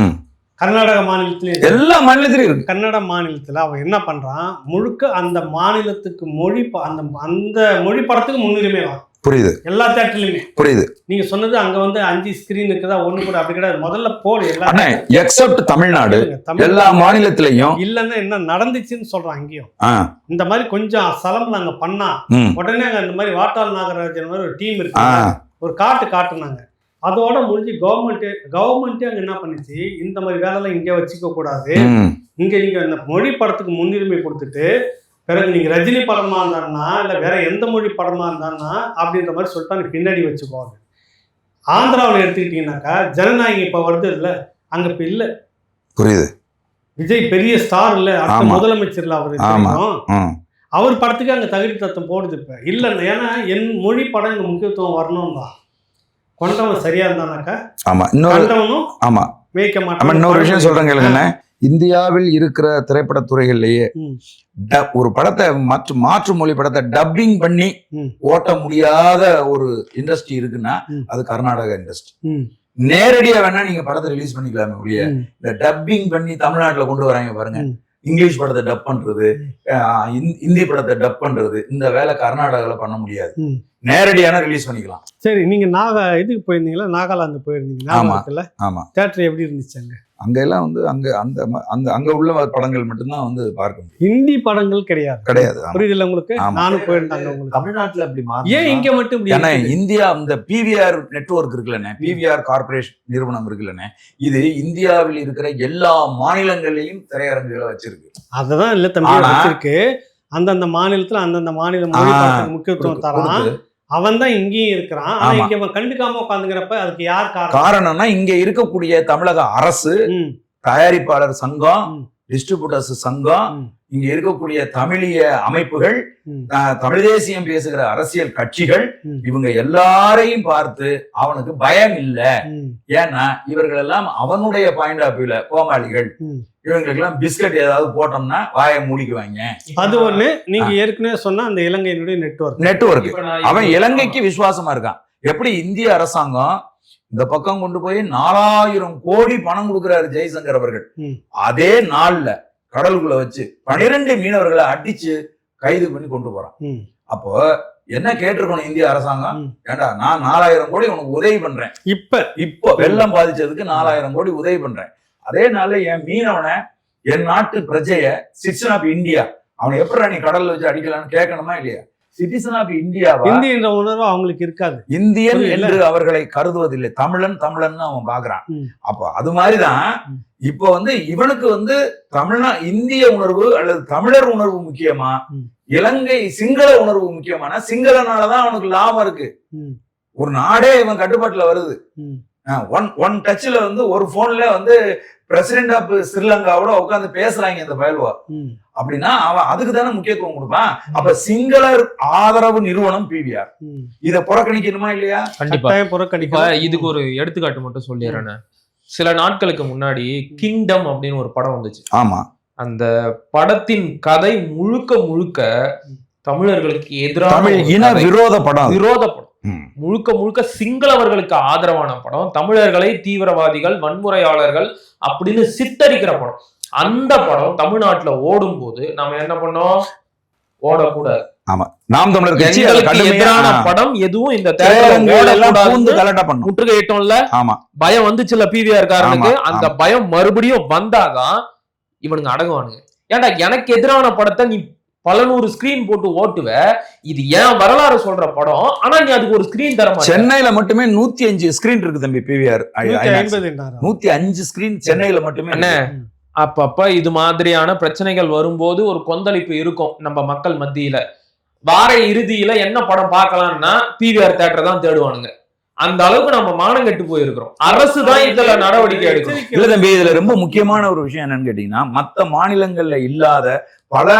கர்நாடக மாநிலத்திலயும், எல்லா மாநிலத்திலயும் இருக்கு. கர்நாடக மாநிலத்துல அவன் என்ன பண்றான், முழுக்க அந்த மாநிலத்துக்கு மொழி, அந்த மொழி படத்துக்கு முன்னுரிமை வரும். புரியுது. எல்லா தியேட்டர்லயுமே புரியுது. நீங்க சொன்னது அங்க வந்து 5 ஸ்கிரீன் இருக்குதா, ஒண்ணு கூட அப்படி கிடையாது. முதல்ல போடு எல்லா எக்ஸப்ட் தமிழ்நாடு, எல்லா மாநிலத்திலையும் இல்லன்னா என்ன நடந்துச்சுன்னு சொல்றேன். அங்கேயும் இந்த மாதிரி கொஞ்சம் சலம் நாங்க பண்ணா உடனே அங்க இந்த மாதிரி வாட்டாள் நாகராஜன் மாதிரி ஒரு டீம் இருக்கு, ஒரு காட்டுனாங்க. அதோட முடிஞ்சு கவர்மெண்ட்டே அங்க என்ன பண்ணுச்சு, இந்த மாதிரி வேலைலாம் இங்கே வச்சுக்க கூடாது, இங்க நீங்க இந்த மொழி படத்துக்கு முன்னுரிமை கொடுத்துட்டு பிறகு நீங்க ரஜினி படமா இருந்தாருன்னா இல்ல வேற எந்த மொழி படமா இருந்தாருன்னா அப்படின்ற மாதிரி சொல்லிட்டு பின்னாடி வச்சுக்குவாங்க. ஆந்திராவில் எடுத்துக்கிட்டீங்கன்னாக்கா ஜனநாயகம் இப்ப வருது இல்ல, அங்க இப்ப இல்ல. புரியுது. விஜய் பெரிய ஸ்டார் இல்ல, அடுத்த முதலமைச்சர்ல அவரு, அவர் படத்துக்கு அங்க தகுதி தத்துவம் போடுது இப்ப இல்ல. ஏன்னா என் மொழி படம் இங்க முக்கியத்துவம் வரணும் தான். கொண்டவன் சரியா இருந்தானாக்கா கொண்டவனும் மேய்க்க மாட்டான். இன்னொரு விஷயம் சொல்றேன் கேளுங்க. இந்தியாவில் இருக்கிற திரைப்படத்துறைகள்லயே ஒரு படத்தை மாற்று மொழி படத்தை டப்பிங் பண்ணி ஓட்ட முடியாத ஒரு இண்டஸ்ட்ரி இருக்குன்னா அது கர்நாடகா இண்டஸ்ட்ரி. நேரடியா வேணா நீங்க படத்தை ரிலீஸ் பண்ணிக்கலாமே ஒழிய இந்த டப்பிங் பண்ணி தமிழ்நாட்டுல கொண்டு வராங்க பாருங்க, இங்கிலீஷ் படத்தை டப் பண்றது, இந்தி படத்தை டப் பண்றது, இந்த வேலை கர்நாடகால பண்ண முடியாது. நேரடியான ரிலீஸ் பண்ணிக்கலாம். சரி, நீங்க இதுக்கு போயிருந்தீங்களா? நாகாலாந்து போயிருந்தீங்க. ஆமா. தியேட்டர் எப்படி இருந்துச்சு? அங்க எல்லாம் வந்து அங்க உள்ள படங்கள் மட்டும்தான் வந்து பார்க்க முடியும். ஹிந்தி படங்கள் கிடையாது. புரியுதுல்ல உங்களுக்கு? நானும் போயிருந்தாங்க. உங்களுக்கு தமிழ்நாட்டுல அப்படி ஏன் இங்க மட்டும்? ஏன்னா இந்தியா இந்த பிவிஆர் நெட்வொர்க் இருக்குல்லண்ணே, பிவிஆர் கார்பரேஷன் நிறுவனம் இருக்குல்லண்ணே, இது இந்தியாவில் இருக்கிற எல்லா மாநிலங்களையும் திரையரங்குகளை வச்சிருக்கு. அததான் இல்ல தம்பி வச்சிருக்கு. அந்தந்த மாநிலத்துல அந்தந்த மாநில மொழி முக்கியத்துவம் தரான். அவன் தான் இங்கேயும் இருக்கிறான். ஆனா இங்க அவன் கண்டுக்காம உட்காந்துக்கிறப்ப அதுக்கு யார் காரணம்னா இங்க இருக்கக்கூடிய தமிழக அரசு, தயாரிப்பாளர் சங்கம், டிஸ்ட்ரிபியூட்டர்ஸ் சங்கம், இங்க இருக்கக்கூடிய தமிழிய அமைப்புகள், தமிழ் தேசியம் பேசுகிற அரசியல் கட்சிகள், இவங்க எல்லாரையும் பார்த்து அவனுக்கு பயம் இல்ல. ஏன்னா இவர்கள் எல்லாம் அவனுடைய பாயிண்ட் ஆஃப் வியூல கோமாளிகள், இவங்களுக்கு எல்லாம் பிஸ்கட் ஏதாவது போட்டோம்னா வாயை மூடிக்குவாங்க. அது ஒண்ணு. நீங்க ஏற்கனவே சொன்ன அந்த இலங்கையினுடைய நெட்வொர்க் அவன் இலங்கைக்கு விசுவாசமா இருக்கான். எப்படி இந்திய அரசாங்கம் இந்த பக்கம் கொண்டு போய் 4000 கோடி பணம் கொடுக்கிறாரு ஜெய்சங்கர் அவர்கள், அதே நாள்ல கடலுக்குள்ள வச்சு 12 மீனவர்களை அடிச்சு கைது பண்ணி கொண்டு போறான். அப்போ என்ன கேட்டிருக்கணும் இந்திய அரசாங்கம்? ஏண்டா நான் 4000 கோடி உனக்கு உதவி பண்றேன், இப்ப வெள்ளம் பாதிச்சதுக்கு 4000 கோடி உதவி பண்றேன், அதே நாள்ல என் மீனவனை, என் நாட்டு பிரஜைய, சிட்டிசன் ஆஃப் இந்தியா, அவனை எப்படி நீ கடல்ல வச்சு அடிக்கலாம்னு கேட்கணுமா இல்லையா? சிட்டிசன் ஆஃப் இந்தியாவா? இந்திய என்ற உணர்வு அவங்களுக்கு இருக்காது. இந்தியன் என்று அவர்களை கருதுவதில்லை. தமிழன் அவன் பாக்குறான். அப்போ அது மாதிரிதான் இப்ப வந்து இவனுக்கு வந்து இந்திய உணர்வு அல்லது தமிழர் உணர்வு முக்கியமா, இலங்கை சிங்கள உணர்வு முக்கியமான? சிங்களனாலதான் அவனுக்கு லாபம் இருக்கு. ஒரு நாடே இவன் கட்டுப்பாட்டுல வருது. ஒன் டச்ல வந்து ஒரு போன்ல வந்து பிரசிடென்ட் ஆஃப் ஸ்ரீலங்காவோட உட்காந்து பேசுறாங்க இந்த பயல்வா. அப்படின்னா அவன் அதுக்கு தானே முக்கியத்துவம் கொடுப்பான். அப்ப சிங்களர் ஆதரவு நிறுவனம் பிவிஆர் இதை புறக்கணிக்கணுமா இல்லையா? கண்டிப்பா புறக்கணிப்பா. இதுக்கு ஒரு எடுத்துக்காட்டு மட்டும் சொல்லிடுறேன். சில நாட்களுக்கு முன்னாடி கிங்டம் அப்படின்னு ஒரு படம் வந்துச்சு. ஆமா. அந்த படத்தின் கதை முழுக்க தமிழர்களுக்கு எதிரான இன விரோத படம். முழுக்க சிங்களவர்களுக்கு ஆதரவான படம். தமிழர்களை தீவிரவாதிகள், வன்முறையாளர்கள் அப்படின்னு சித்தரிக்கிற படம். அந்த படம் தமிழ்நாட்டுல ஓடும் போது நாம என்ன பண்ணோம்? ஓடக்கூடாது. ஆமா, நாம் தமிழர் எதிரான படம் எதுவும் இந்த முற்றுகையிட்டோம்ல. ஆமா, பயம் வந்துச்சுல்ல பிவிஆர் காரனுக்கு. அந்த பயம் மறுபடியும் வந்தாதான் இவனுங்க அடங்குவானுங்க. ஏன்டா எனக்கு எதிரான படத்தை நீ பல 100 ஸ்கிரீன் போட்டு ஓட்டுவ, இது ஏன் வரலாறு சொல்ற படம், ஆனா நீ அதுக்கு ஒரு ஸ்கிரீன் தர மாட்டே. சென்னையில மட்டுமே 105 ஸ்கிரீன் இருக்கு தம்பி. பிவிஆர் 105 ஸ்கிரீன் சென்னையில மட்டுமே. என்ன அப்பப்ப இது மாதிரியான பிரச்சனைகள் வரும்போது ஒரு கொந்தளிப்பு இருக்கும் நம்ம மக்கள் மத்தியில. வார இறுதியில என்ன படம் பார்க்கலாம்னா பிவிஆர் தியேட்டர் தான் தேடுவானுங்க. அந்த அளவுக்கு நம்ம மானம் கெட்டு போயிருக்கிறோம். அரசு தான் இதுல நடவடிக்கை எடுக்கணும். இல்ல தம்பி, இதுல ரொம்ப முக்கியமான ஒரு விஷயம் என்னன்னு கேட்டீங்கன்னா, மத்த மாநிலங்கள்ல இல்லாத பல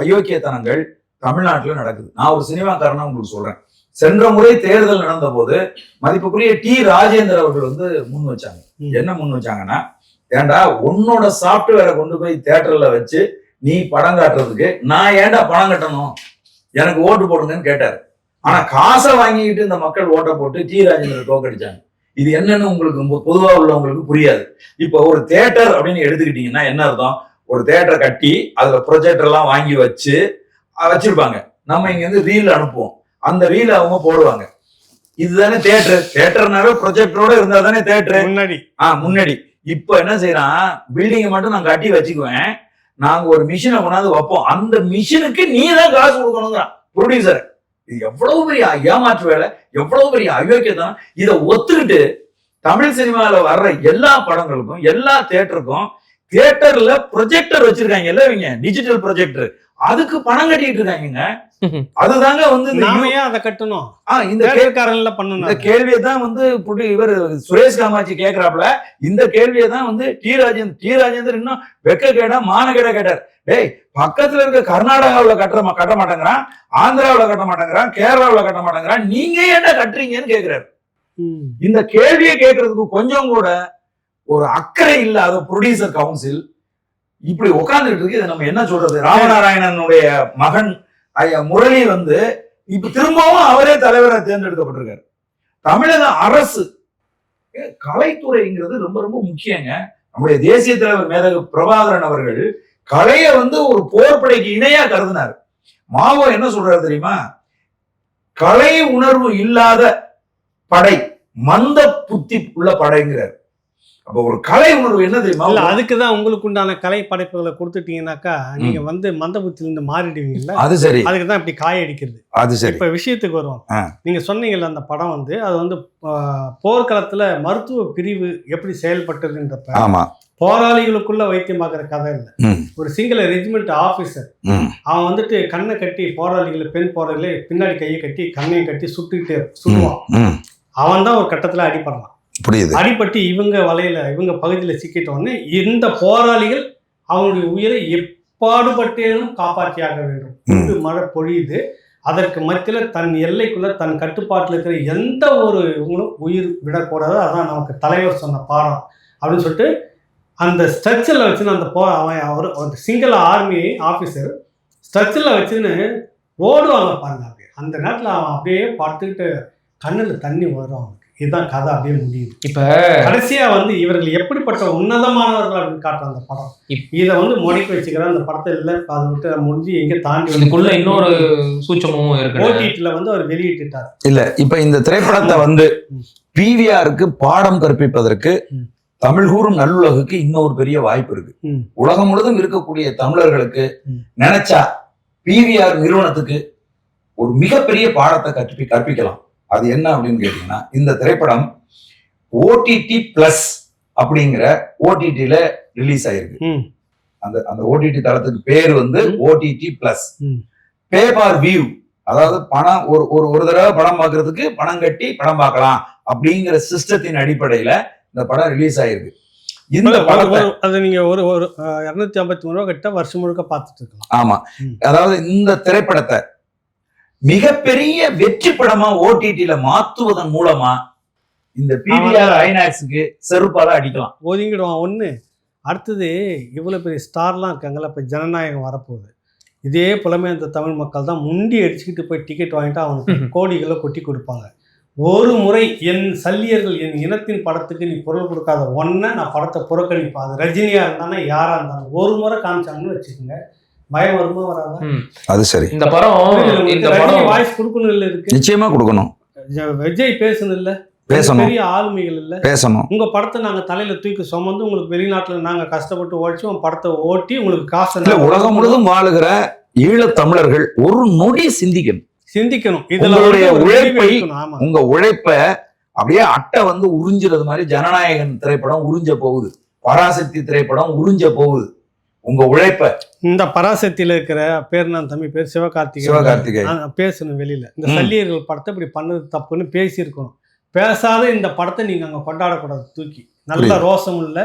அயோக்கியத்தனங்கள் தமிழ்நாட்டுல நடக்குது. நான் ஒரு சினிமாக்காரனா உங்களுக்கு சொல்றேன். சென்ற முறை தேர்தல் நடந்த போது மதிப்புக்குரிய டி ராஜேந்தர் அவர்கள் வந்து முன் வச்சாங்க. என்ன முன் வச்சாங்கன்னா, ஏண்டா உன்னோட சாப்ட்வேரை கொண்டு போய் தியேட்டர்ல வச்சு நீ படம் காட்டுறதுக்கு நான் ஏண்டா பணம் கட்டணும், எனக்கு ஓட்டு போடுங்கன்னு கேட்டாரு. ஆனா காசை வாங்கிக்கிட்டு இந்த மக்கள் ஓட்டை போட்டு டி ராஜேந்தர் தோக்கடிச்சாங்க. இது என்னன்னு உங்களுக்கு பொதுவா உள்ளவங்களுக்கு புரியாது. இப்ப ஒரு தியேட்டர் அப்படின்னு எடுத்துக்கிட்டீங்கன்னா என்ன அர்த்தம்? ஒரு தியேட்டரை கட்டி அதுல ப்ரொஜெக்டர் எல்லாம் வாங்கி வச்சிருப்பாங்க. நம்ம இங்க இருந்து ரீல் அனுப்புவோம். அந்த ரீல அவங்க போடுவாங்க. இதுதானே தியேட்டர்னாவே ப்ரொஜெக்டரோட இருந்தா தானே தியேட்டர் முன்னாடி. இப்ப என்ன செய்யறான், பில்டிங்கை மட்டும் நான் கட்டி வச்சுக்குவேன், நாங்க ஒரு மிஷினை கொண்டாந்து வைப்போம், அந்த மிஷினுக்கு நீ தான் காசு கொடுக்கணுங்கிறான் ப்ரொடியூசர். இது எவ்வளவு பெரிய ஏமாற்று வேலை, எவ்வளவு பெரிய அயோக்கியதான். இதை ஒத்துக்கிட்டு தமிழ் சினிமாவில வர்ற எல்லா படங்களுக்கும் எல்லா தியேட்டருக்கும் தியேட்டர்ல ப்ரொஜெக்டர் வச்சிருக்காங்க, இல்ல இவங்க டிஜிட்டல் ப்ரொஜெக்டர், அதுக்கு பணம் கட்டிட்டு இருக்காங்க. அதுதாங்க வந்து அதை கட்டணும். இந்த கேள்வியை தான் வந்து இவர் சுரேஷ் காமாட்சி கேக்குறாப்ல. இந்த கேள்வியை தான் வந்து டி ராஜேந்தர் இன்னும் வெக்க கேட்டா மான கேட்டார். டேய், பக்கத்துல இருக்க கர்நாடகாவுல கட்ட மாட்டேங்கிறான், ஆந்திராவுல கட்ட மாட்டேங்கிறான், கேரளாவுல கட்ட மாட்டேங்கிறான், நீங்க என்ன கட்டுறீங்கன்னு கேக்குறாரு. இந்த கேள்வியை கேட்கறதுக்கு கொஞ்சம் கூட ஒரு அக்கறை இல்லாத ப்ரொடியூசர் கவுன்சில் இப்படி உட்கார்ந்துட்டு இருக்கு. இதை நம்ம என்ன சொல்றது? ராமநாராயணனுடைய மகன் முரளி வந்து இப்ப திரும்பவும் அவரே தலைவராக தேர்ந்தெடுக்கப்பட்டிருக்காரு. தமிழக அரசு கலைத்துறைங்கிறது ரொம்ப ரொம்ப முக்கியங்க. நம்முடைய தேசிய தலைவர் மேதகு பிரபாகரன் அவர்கள் கலையை வந்து ஒரு போர்படைக்கு இணையா கருதினார். மாவோ என்ன சொல்றாரு தெரியுமா? கலை உணர்வு இல்லாத படை மந்த புத்தி உள்ள படைங்கிறார். அப்ப ஒரு கலை உணர்வு என்ன தெரியுமா? அதுக்குதான் உங்களுக்கு உண்டான கலை படைப்புகளை கொடுத்துட்டீங்கன்னாக்கா நீங்க வந்து மந்த புத்தில இருந்து மாறிடுவீங்கல்ல. அது சரி. அதுக்குதான் இப்படி காய அடிக்கிறது. அது சரி. இப்ப விஷயத்துக்கு வருவோம். நீங்க சொன்னீங்கல்ல, அந்த படம் வந்து அது வந்து போர்க்களத்துல மருத்துவ பிரிவு எப்படி செயல்பட்டதுன்றப்ப, ஆமா, போராளிகளுக்குள்ள வைத்தியம் பார்க்குற கதை இல்லை. ஒரு சிங்கிள் ரெஜிமெண்ட் ஆபீசர் அவன் வந்துட்டு கண்ணை கட்டி போராளிகளை, பெண் போராளிகளை பின்னாடி கையை கட்டி கண்ணையை கட்டி சுடுவான். அவன் தான் ஒரு கட்டத்துல அடிபடுறான். அடிபட்டு இவங்க வலையில இவங்க பகுதியில சிக்கிட்ட உடனே இந்த போராளிகள் அவனுடைய உயிரை எப்பாடுபட்டேனும் காப்பாற்றியாக வேண்டும். மழை பொழியுது. அதற்கு மத்தியில தன் எல்லைக்குள்ள தன் கட்டுப்பாட்டில் இருக்கிற எந்த ஒரு உயிர் விடக்கூடாது. அதான் நமக்கு தலைவர் சொன்ன பாடம் அப்படின்னு சொல்லிட்டு அந்த ஸ்ட்ரெச்சரில் வச்சுன்னு அந்த அவன் சிங்கிள் ஆர்மி ஆஃபீஸர் ஸ்ட்ரெச்சரில் வச்சுன்னு ஓடுவாங்க பாருங்க. அப்படியே அந்த நேரத்தில் அவன் அப்படியே பார்த்துக்கிட்டு கண்ணில் தண்ணி வரும் அவனுக்கு. இதுதான் கதை, அப்படியே முடியுது. இப்ப கடைசியா வந்து இவர்கள் எப்படிப்பட்ட உன்னதமானவர்கள் அப்படின்னு காட்டுற அந்த படம். இதை வந்து முடக்கி வச்சுக்கிற அந்த படத்தை இல்லை, அதை விட்டு முடிஞ்சு எங்க தாண்டி இதுக்குள்ள இன்னொரு சூட்சமும் இருக்கு. ஓடிடில வந்து அவர் வெளியிட்டுட்டார். இல்ல, இப்ப இந்த திரைப்படத்தை வந்து பிவிஆருக்கு பாடம் கற்பிப்பதற்கு தமிழ் கூறும் நல்லுலகுக்கு இன்னொரு பெரிய வாய்ப்பு இருக்கு. உலகம் முழுவதும் இருக்கக்கூடிய தமிழர்களுக்கு நினைச்சா பிவிஆர் நிறுவனத்துக்கு ஒரு மிகப்பெரிய பாடத்தை கற்பிக்கலாம். அது என்ன அப்படின்னு கேட்டீங்கன்னா, இந்த திரைப்படம் ஓடிடி பிளஸ் அப்படிங்கிற ஓடிடில ரிலீஸ் ஆயிருக்கு. அந்த ஓடிடி தளத்துக்கு பேர் வந்து OTT plus. Pay for view, அதாவது பணம் ஒரு தடவை படம் பார்க்கறதுக்கு பணம் கட்டி படம் பார்க்கலாம் அப்படிங்கிற சிஸ்டத்தின் அடிப்படையில இந்த படம் ரிலீஸ் ஆயிருக்கு. இந்த படத்தை அது நீங்க ஒரு 253 ரூபா கிட்ட வருஷம் முழுக்க பார்த்துட்டு இருக்கலாம். ஆமா, அதாவது இந்த திரைப்படத்தை மிகப்பெரிய வெற்றி படமா ஓடிடில மாத்துவதன் மூலமா இந்த பிவிஆர் ஐநாக்ஸ்க்கு செருப்பால அடிக்கலாம். ஒதுங்கிடுவான் ஒண்ணு. அடுத்தது இவ்வளவு பெரிய ஸ்டார்லாம் இருக்காங்கல்ல, இப்ப ஜனநாயகம் வரப்போகுது. இதே புலமையந்த தமிழ் மக்கள் தான் முண்டி அடிச்சுக்கிட்டு போய் டிக்கெட் வாங்கிட்டு அவனுக்கு கோடிகளை கொட்டி கொடுப்பாங்க. ஒரு முறை என் சல்லியர்கள் என் இனத்தின் படத்துக்கு நீ பொருள் கொடுக்காத ஒன்ன நான் படத்தை புறக்கணிப்பேன். அது ரஜினியா இருந்தானே யாரா இருந்தாலும் ஒரு முறை காமிச்சாங்கன்னு வச்சுக்கோங்க, பயம் வருமா வராதா? அது சரி. இந்த படம் வாய்ஸ் கொடுக்கணும் இல்ல, இருக்கு நிச்சயமா கொடுக்கணும். விஜய் பேசணும் இல்ல, பேசணும். பெரிய ஆளுமைகள் இல்ல, பேசணும். உங்க படத்தை நாங்க தலையில தூக்கி சுமந்து உங்களுக்கு வெளிநாட்டுல நாங்க கஷ்டப்பட்டு ஓடிச்சு உங்க படத்தை ஓட்டி உங்களுக்கு காசு. உலகம் முழுவதும் வாழுகிற ஈழத் தமிழர்கள் ஒரு நொடி சிந்திக்கணும். இதனுடைய உழைப்பை, உங்க உழைப்ப அப்படியே அட்டை வந்து உறிஞ்சுறது மாதிரி ஜனநாயகன் திரைப்படம் உறிஞ்ச போகுது, பராசக்தி திரைப்படம் உறிஞ்ச போகுது உங்க உழைப்ப. இந்த பராசக்தியில இருக்கிற பேர் நான் தம்பி பேர் சிவகார்த்திகை பேசணும் வெளியில. இந்த சல்லியர்கள் படத்தை இப்படி பண்ணது தப்புன்னு பேசியிருக்கணும். பேசாத இந்த படத்தை நீங்க அங்க கொண்டாடக்கூடாது. தூக்கி நல்ல ரோசம் உள்ள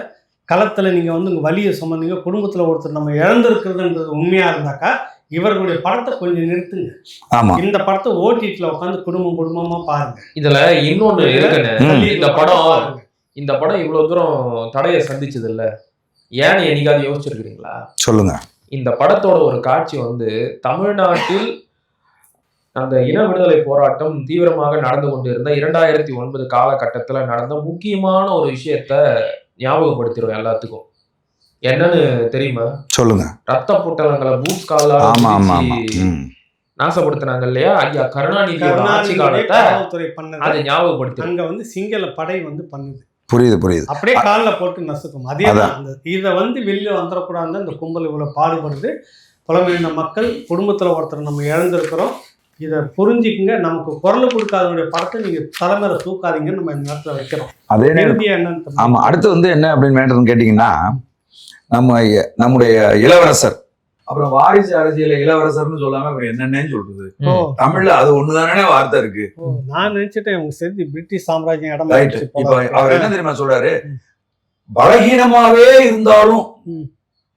களத்துல நீங்க வந்து உங்க வலியை சுமந்தீங்க, குடும்பத்துல ஒருத்தர் நம்ம இழந்திருக்கிறதுன்றது உண்மையா இருந்தாக்கா இவர்களுடைய படத்தை கொஞ்சம் நிறுத்துங்க. இந்த படத்தை ஓடிடில உட்காந்து குடும்பமா பாருங்க. இதுல இன்னொன்னு இருக்குன்னு, இந்த படம் இவ்வளவு தூரம் தடையை சந்திச்சது இல்ல, ஏன்னு என்னைக்காவது யோசிச்சிருக்கிறீங்களா? சொல்லுங்க. இந்த படத்தோட ஒரு காட்சி வந்து தமிழ்நாட்டில் அந்த இன விடுதலை போராட்டம் தீவிரமாக நடந்து கொண்டிருந்த 2009 காலகட்டத்துல நடந்த முக்கியமான ஒரு விஷயத்த ஞாபகப்படுத்திடும் எல்லாத்துக்கும். என்னன்னு தெரியுமா? சொல்லுங்க. ரத்த பொட்டலங்களை பூத் காலால நாசப்படுத்தினாங்க இல்லையா ஐயா கருணாநிதியோட ஆட்சி காலத்தை காவல்துறை பண்ணது அதை ஞாபகப்படுத்தி அங்க வந்து சிங்கள படை வந்து பண்ணுது. புரியுது அப்படியே காலில் போட்டு நசுக்கும். அதே தான் இதை வந்து வெளியில வந்துடக்கூடாது. இந்த கும்பல் இவ்வளவு பாடுபடுது. புலம்பெயர்ந்த மக்கள் குடும்பத்துல ஒருத்தர் நம்ம இழந்திருக்கிறோம். இதை புரிஞ்சுக்குங்க. நமக்கு குரல் கொடுக்காதவங்களுடைய படத்தை நீங்க தலைமையில தூக்காதீங்கன்னு நம்ம இந்த நேரத்துல வைக்கிறோம். அதே நேரம் என்னன்னு ஆமா. அடுத்து வந்து என்ன அப்படின்னு மேட்டர்னு கேட்டீங்கன்னா, நம்முடைய இளவரசர், அப்புறம் வாரிசு அரசியல இளவரசர்னு சொல்லாம அப்புறம் என்னன்னே சொல்றது. தமிழ்ல அது ஒண்ணுதானே வார்த்தை இருக்கு. நான் நினைச்சிட்டேன் உங்க சேர்த்து பிரிட்டிஷ் சாம்ராஜ்யம் இடம். இப்ப அவர் என்ன தெரியுமா சொல்றாரு, பலகீனமாவே இருந்தாலும்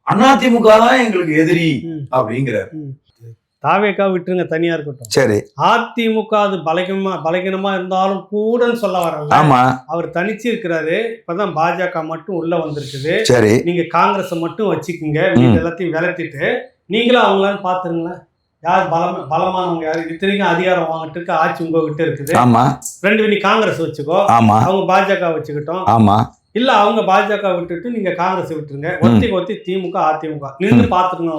அதிமுக தான் எங்களுக்கு எதிரி அப்படிங்கிறாரு. தாவேக்கா விட்டுருங்க, தனியா இருக்கட்டும். சரி, அதிமுக அது பலகீனமா இருந்தாலும் கூடன்னு சொல்ல வரல. ஆமா, அவர் தனிச்சு இருக்கிறாரு. இப்பதான் பாஜக மட்டும் உள்ள வந்திருக்குது. சரி, நீங்க காங்கிரஸ் மட்டும் வச்சுக்கோங்க. எல்லாத்தையும் விரட்டிட்டு நீங்களும் அவங்களான்னு பாத்துருங்களேன். யார் பலமானவங்க யாரு? இத்தனைக்கும் அதிகாரம் வாங்கிட்டு இருக்க ஆட்சி உங்ககிட்ட இருக்குது. ஆமா, ரெண்டு நீ காங்கிரஸ் வச்சுக்கோ, ஆமா, அவங்க பாஜக வச்சுக்கிட்டோம். ஆமா, இல்ல அவங்க பாஜக விட்டுட்டு நீங்க காங்கிரஸ் விட்டுருங்க. ஒத்தி திமுக அதிமுக நின்று பாத்துருங்க.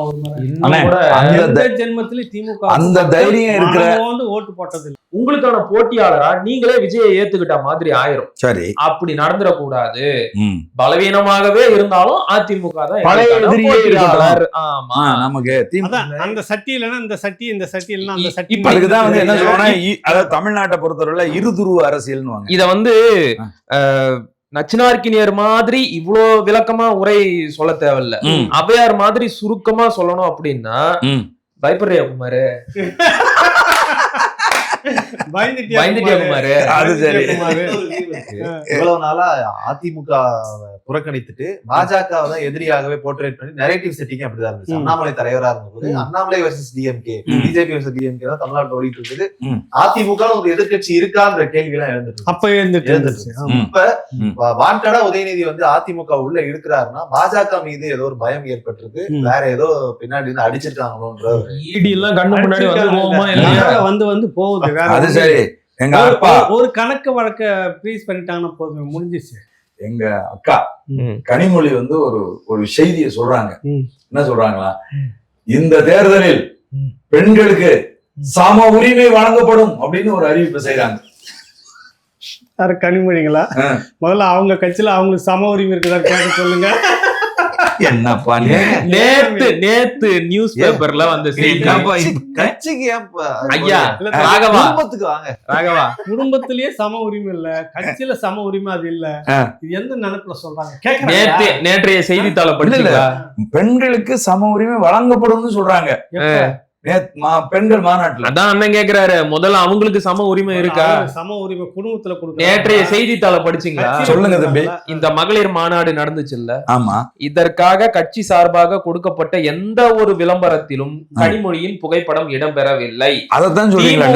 ஜென்மத்திலே திமுக அந்த தைரியம் இருக்கிற வந்து ஓட்டு போட்டது இல்லை. உங்களுக்கான போட்டியாளரா நீங்களே விஜயை ஏத்துக்கிட்ட மாதிரி ஆயிரும். சரி, அப்படி நடந்துடக்கூடாது. பலவீனமாகவே இருந்தாலும் அதிமுக தான் பழைய எதிரியே இருக்கிறார். ஆமா, நமக்கு அந்த சட்டி இல்லைன்னா இந்த சட்டி, இந்த சட்டி இல்லைன்னா அந்த சட்டி. இப்ப அதுக்குதான் வந்து என்ன சொல்றோம்னா, அதாவது தமிழ்நாட்டை பொறுத்தவரையில இருதுருவ அரசியல்னு இத வந்து நச்சினார்கினியர் மாதிரி இவ்வளோ விளக்கமா உரை சொல்ல தேவையில்ல. அவையார் மாதிரி சுருக்கமா சொல்லணும் அப்படின்னா பயப்படுறியா குமாரு? இவ்வளவு நாளா அதிமுக புறக்கணித்துட்டு பாஜகவை தான் எதிரியாகவே போர்ட்ரேட் பண்ணி நரேட்டிவ் செட்டிங் அப்படிதான் இருந்துச்சு. அண்ணாமலை தலைவரா இருந்தபோது Annamalai versus DMK, BJP versus DMK தான் தமிழ்நாட்டில் ஓடிட்டு இருக்குது. அதிமுக ஒரு எதிர்கட்சி இருக்கான்ற கேள்வி எல்லாம் எழுந்துருச்சு. இப்ப வாண்டடா உதயநிதி வந்து அதிமுக உள்ள இருக்கிறாருன்னா பாஜக மீது ஏதோ ஒரு பயம் ஏற்பட்டிருக்கு, வேற ஏதோ பின்னாடி இருந்து அடிச்சிருக்காங்களோன்ற கண்ணு முன்னாடி வந்து போகுது. அது சரி, எங்க அப்பா ஒரு கணக்கு வழக்க ப்ளீஸ் பண்ணிட்டாங்கன்னா போதும், முடிஞ்சிச்சு. எங்க அக்கா கனிமொழி வந்து ஒரு செய்தியை சொல்றாங்க. என்ன சொல்றாங்களா, இந்த தேர்தலில் பெண்களுக்கு சம உரிமை வழங்கப்படும் அப்படின்னு ஒரு அறிவிப்பு செய்யறாங்க. கனிமொழிங்களா? முதல்ல அவங்க கட்சியில அவங்களுக்கு சம உரிமை இருக்குதா கேட்டு சொல்லுங்க. என்னப்பா நேத்து நியூஸ் பேப்பர்ல வந்து கட்சிக்கு ஐயா குடும்பத்துக்கு வாங்க, ராகவா குடும்பத்திலேயே சம உரிமை இல்ல, கட்சியில சம உரிமை அது இல்ல. இது எந்த நினைப்புல சொல்றாங்க? நேற்றைய செய்தித்தாள படிச்சீங்களா? பெண்களுக்கு சம உரிமை வழங்கப்படும்னு சொல்றாங்க. பெண்கள் மாநாட்டுல அதான் அண்ணன் கேக்குறாரு, முதல்ல அவங்களுக்கு சம உரிமை இருக்கா? சம உரிமை குடும்பத்துல கொடுக்க. நேற்றைய செய்தித்தாள படிச்சீங்களா? சொல்லுங்க தம்பி. இந்த மகளிர் மாநாடு நடந்துச்சு இல்ல? ஆமா. இதற்காக கட்சி சார்பாக கொடுக்கப்பட்ட எந்த ஒரு விளம்பரத்திலும் கனிமொழியின் புகைப்படம் இடம்பெறவில்லை. அதைத்தான் சொல்றீங்களா?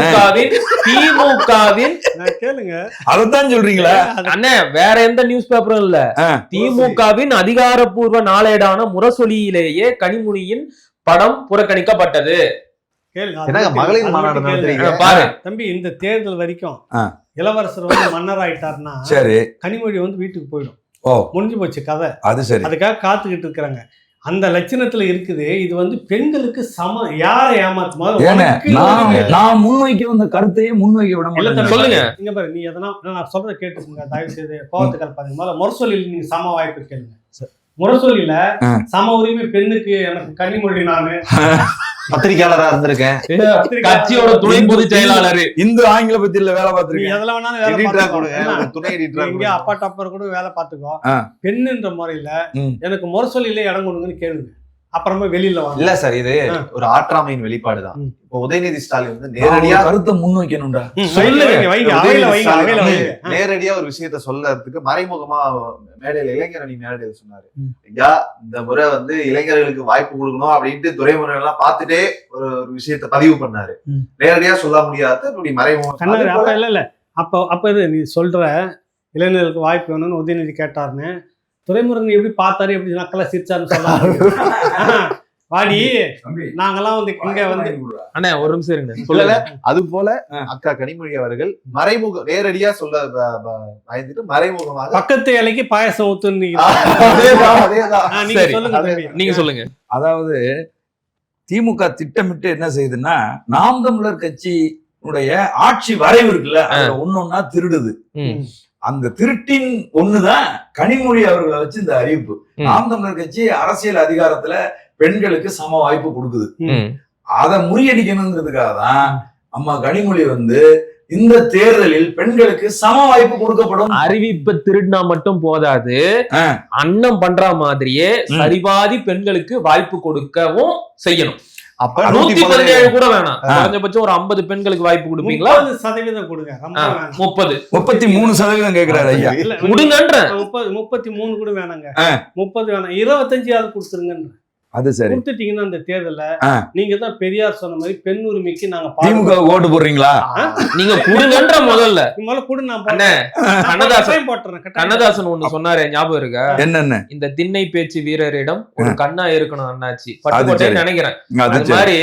திமுகவின் கேளுங்க, அதைத்தான் சொல்றீங்களா அண்ணே? வேற எந்த நியூஸ் பேப்பரும் இல்ல. திமுகவின் அதிகாரப்பூர்வ நாளேடான முரசொலியிலேயே கனிமொழியின் படம் புறக்கணிக்கப்பட்டது. மகளிர் மாநாடு பாரு தம்பி, இந்த தேர்தல் வரைக்கும் இளவரசர் வந்து மன்னர் ஆயிட்டாருன்னா சரி, கனிமொழி வந்து வீட்டுக்கு போயிடும். முடிஞ்சு போச்சு கதை. அது சரி, அதுக்காக காத்துக்கிட்டு இருக்கிறாங்க. அந்த லட்சணத்துல இருக்குது. இது வந்து பெண்களுக்கு சம யாரை ஏமாத்துமா? நான் முன்வைக்க வந்த கருத்தையே முன்வைக்க விட மாட்டேன். சொல்லுங்க, இங்க பாரு, நீ எதனா நான் சொல்றத கேட்டுக்கோங்க, தயவு செய்து கோவத்துக்கால் பாருங்க. முதல்ல முரசொலியில் நீங்க சம வாய்ப்பு கேளுங்க. முரசொலியில சம உரிமை பெண்ணுக்கு எனக்கு கனிமொழி நானு பத்திரிகையாளரா இருந்திருக்கேன், கட்சியோட துணை பொதுச் செயலாளர், இந்து ஆங்கில பத்தியில வேலை பார்த்திருக்கேன். எதுல வேணாலும் அப்பா டப்பர் கூட வேலை பார்த்துக்கோ. பெண்ணுன்ற முறையில எனக்கு முரசொலியில இடம் கொடுங்கன்னு கேளுங்க. அப்புறமா வெளியில வாங்க. இல்ல சார், இது ஒரு ஆற்றாமையின் வெளிப்பாடுதான். இப்போ உதயநிதி ஸ்டாலின் வந்து நேரடியா கருத்தை முன்வைக்கணும்டா. நேரடியா ஒரு விஷயத்த சொல்லறதுக்கு மறைமுகமா மேடையில இளைஞர் அணி மேடையில சொன்னாரு, ஐயா இந்த முறை வந்து இளைஞர்களுக்கு வாய்ப்பு கொடுக்கணும் அப்படின்ட்டு துறைமுறை எல்லாம் பார்த்துட்டே ஒரு விஷயத்த பதிவு பண்ணாரு. நேரடியா சொல்ல முடியாத மறைமுகம் இல்ல. அப்ப இது நீ சொல்ற இளைஞர்களுக்கு வாய்ப்பு வேணும்னு உதயநிதி கேட்டாருன்னு துரைமுருகன் எப்படி பார்த்தாரு, எப்படி நக்கலா சிரிச்சாருன்னு சொல்லாங்க. வாடி நாங்கெல்லாம் வந்து இங்க வந்து அண்ணா ஒரு நிமிஷம் இருங்க. சொல்லல. அது போல அக்கா கனிமொழி அவர்கள் மறைமுகம் நேரடியா சொல்ல பயந்துட்டு மறைமுகமாக பக்கத்து இலைக்கு பாயசம் ஊத்துன்னு நீங்க சொல்லுங்க. அதாவது திமுக திட்டமிட்டு என்ன செய்யுதுன்னா நாம் தமிழர் கட்சியினுடைய ஆட்சி வரைவு இருக்குல்ல அதுல ஒன்னொன்னா திருடுது. அந்த திருட்டின் ஒண்ணுதான் கனிமொழி அவர்களை வச்சு இந்த அறிவிப்பு. நாம் தமிழர் கட்சி அரசியல் அதிகாரத்துல பெண்களுக்கு சம வாய்ப்பு கொடுக்குது. அதை முறியடிக்கணுங்கிறதுக்காக தான் அம்மா கனிமொழி வந்து இந்த தேர்தலில் பெண்களுக்கு சம வாய்ப்பு கொடுக்கப்படும். அறிவிப்பை திருடினா மட்டும் போதாது, அண்ணன் பண்ற மாதிரியே சரிபாதி பெண்களுக்கு வாய்ப்பு கொடுக்கவும் செய்யணும். அப்ப 117 கூட வேணாம், குறைஞ்சபட்சம் ஒரு 50 பெண்களுக்கு வாய்ப்பு கொடுப்பீங்களா? 30% கொடுங்க. 33% கேக்குறாரு ஐயா. கொடுங்கன்ற 33 கூட வேணாங்க, 30 வேணாம், 25 கொடுத்துருங்கன்ற. அது சரி. கொடுத்துட்டீங்கன்னா அந்த தேர்தல நீங்க தான் பெரியார் சொன்ன மாதிரி பெண் உரிமைக்கு நாங்க திமுக ஓட்டு போடுறீங்களா? நீங்க கொடுங்கன்ற முதல்ல கொடு. நான் கண்ணதாசன் ஒண்ணு சொன்னாரு, ஞாபகம் இருக்கா? என்னன்னு? இந்த திண்ணை பேச்சு வீரரிடம் ஒரு கண்ணா இருக்கணும் அண்ணாச்சி, பட்டுக்கோட்டை நினைக்கிறேன். அது மாதிரி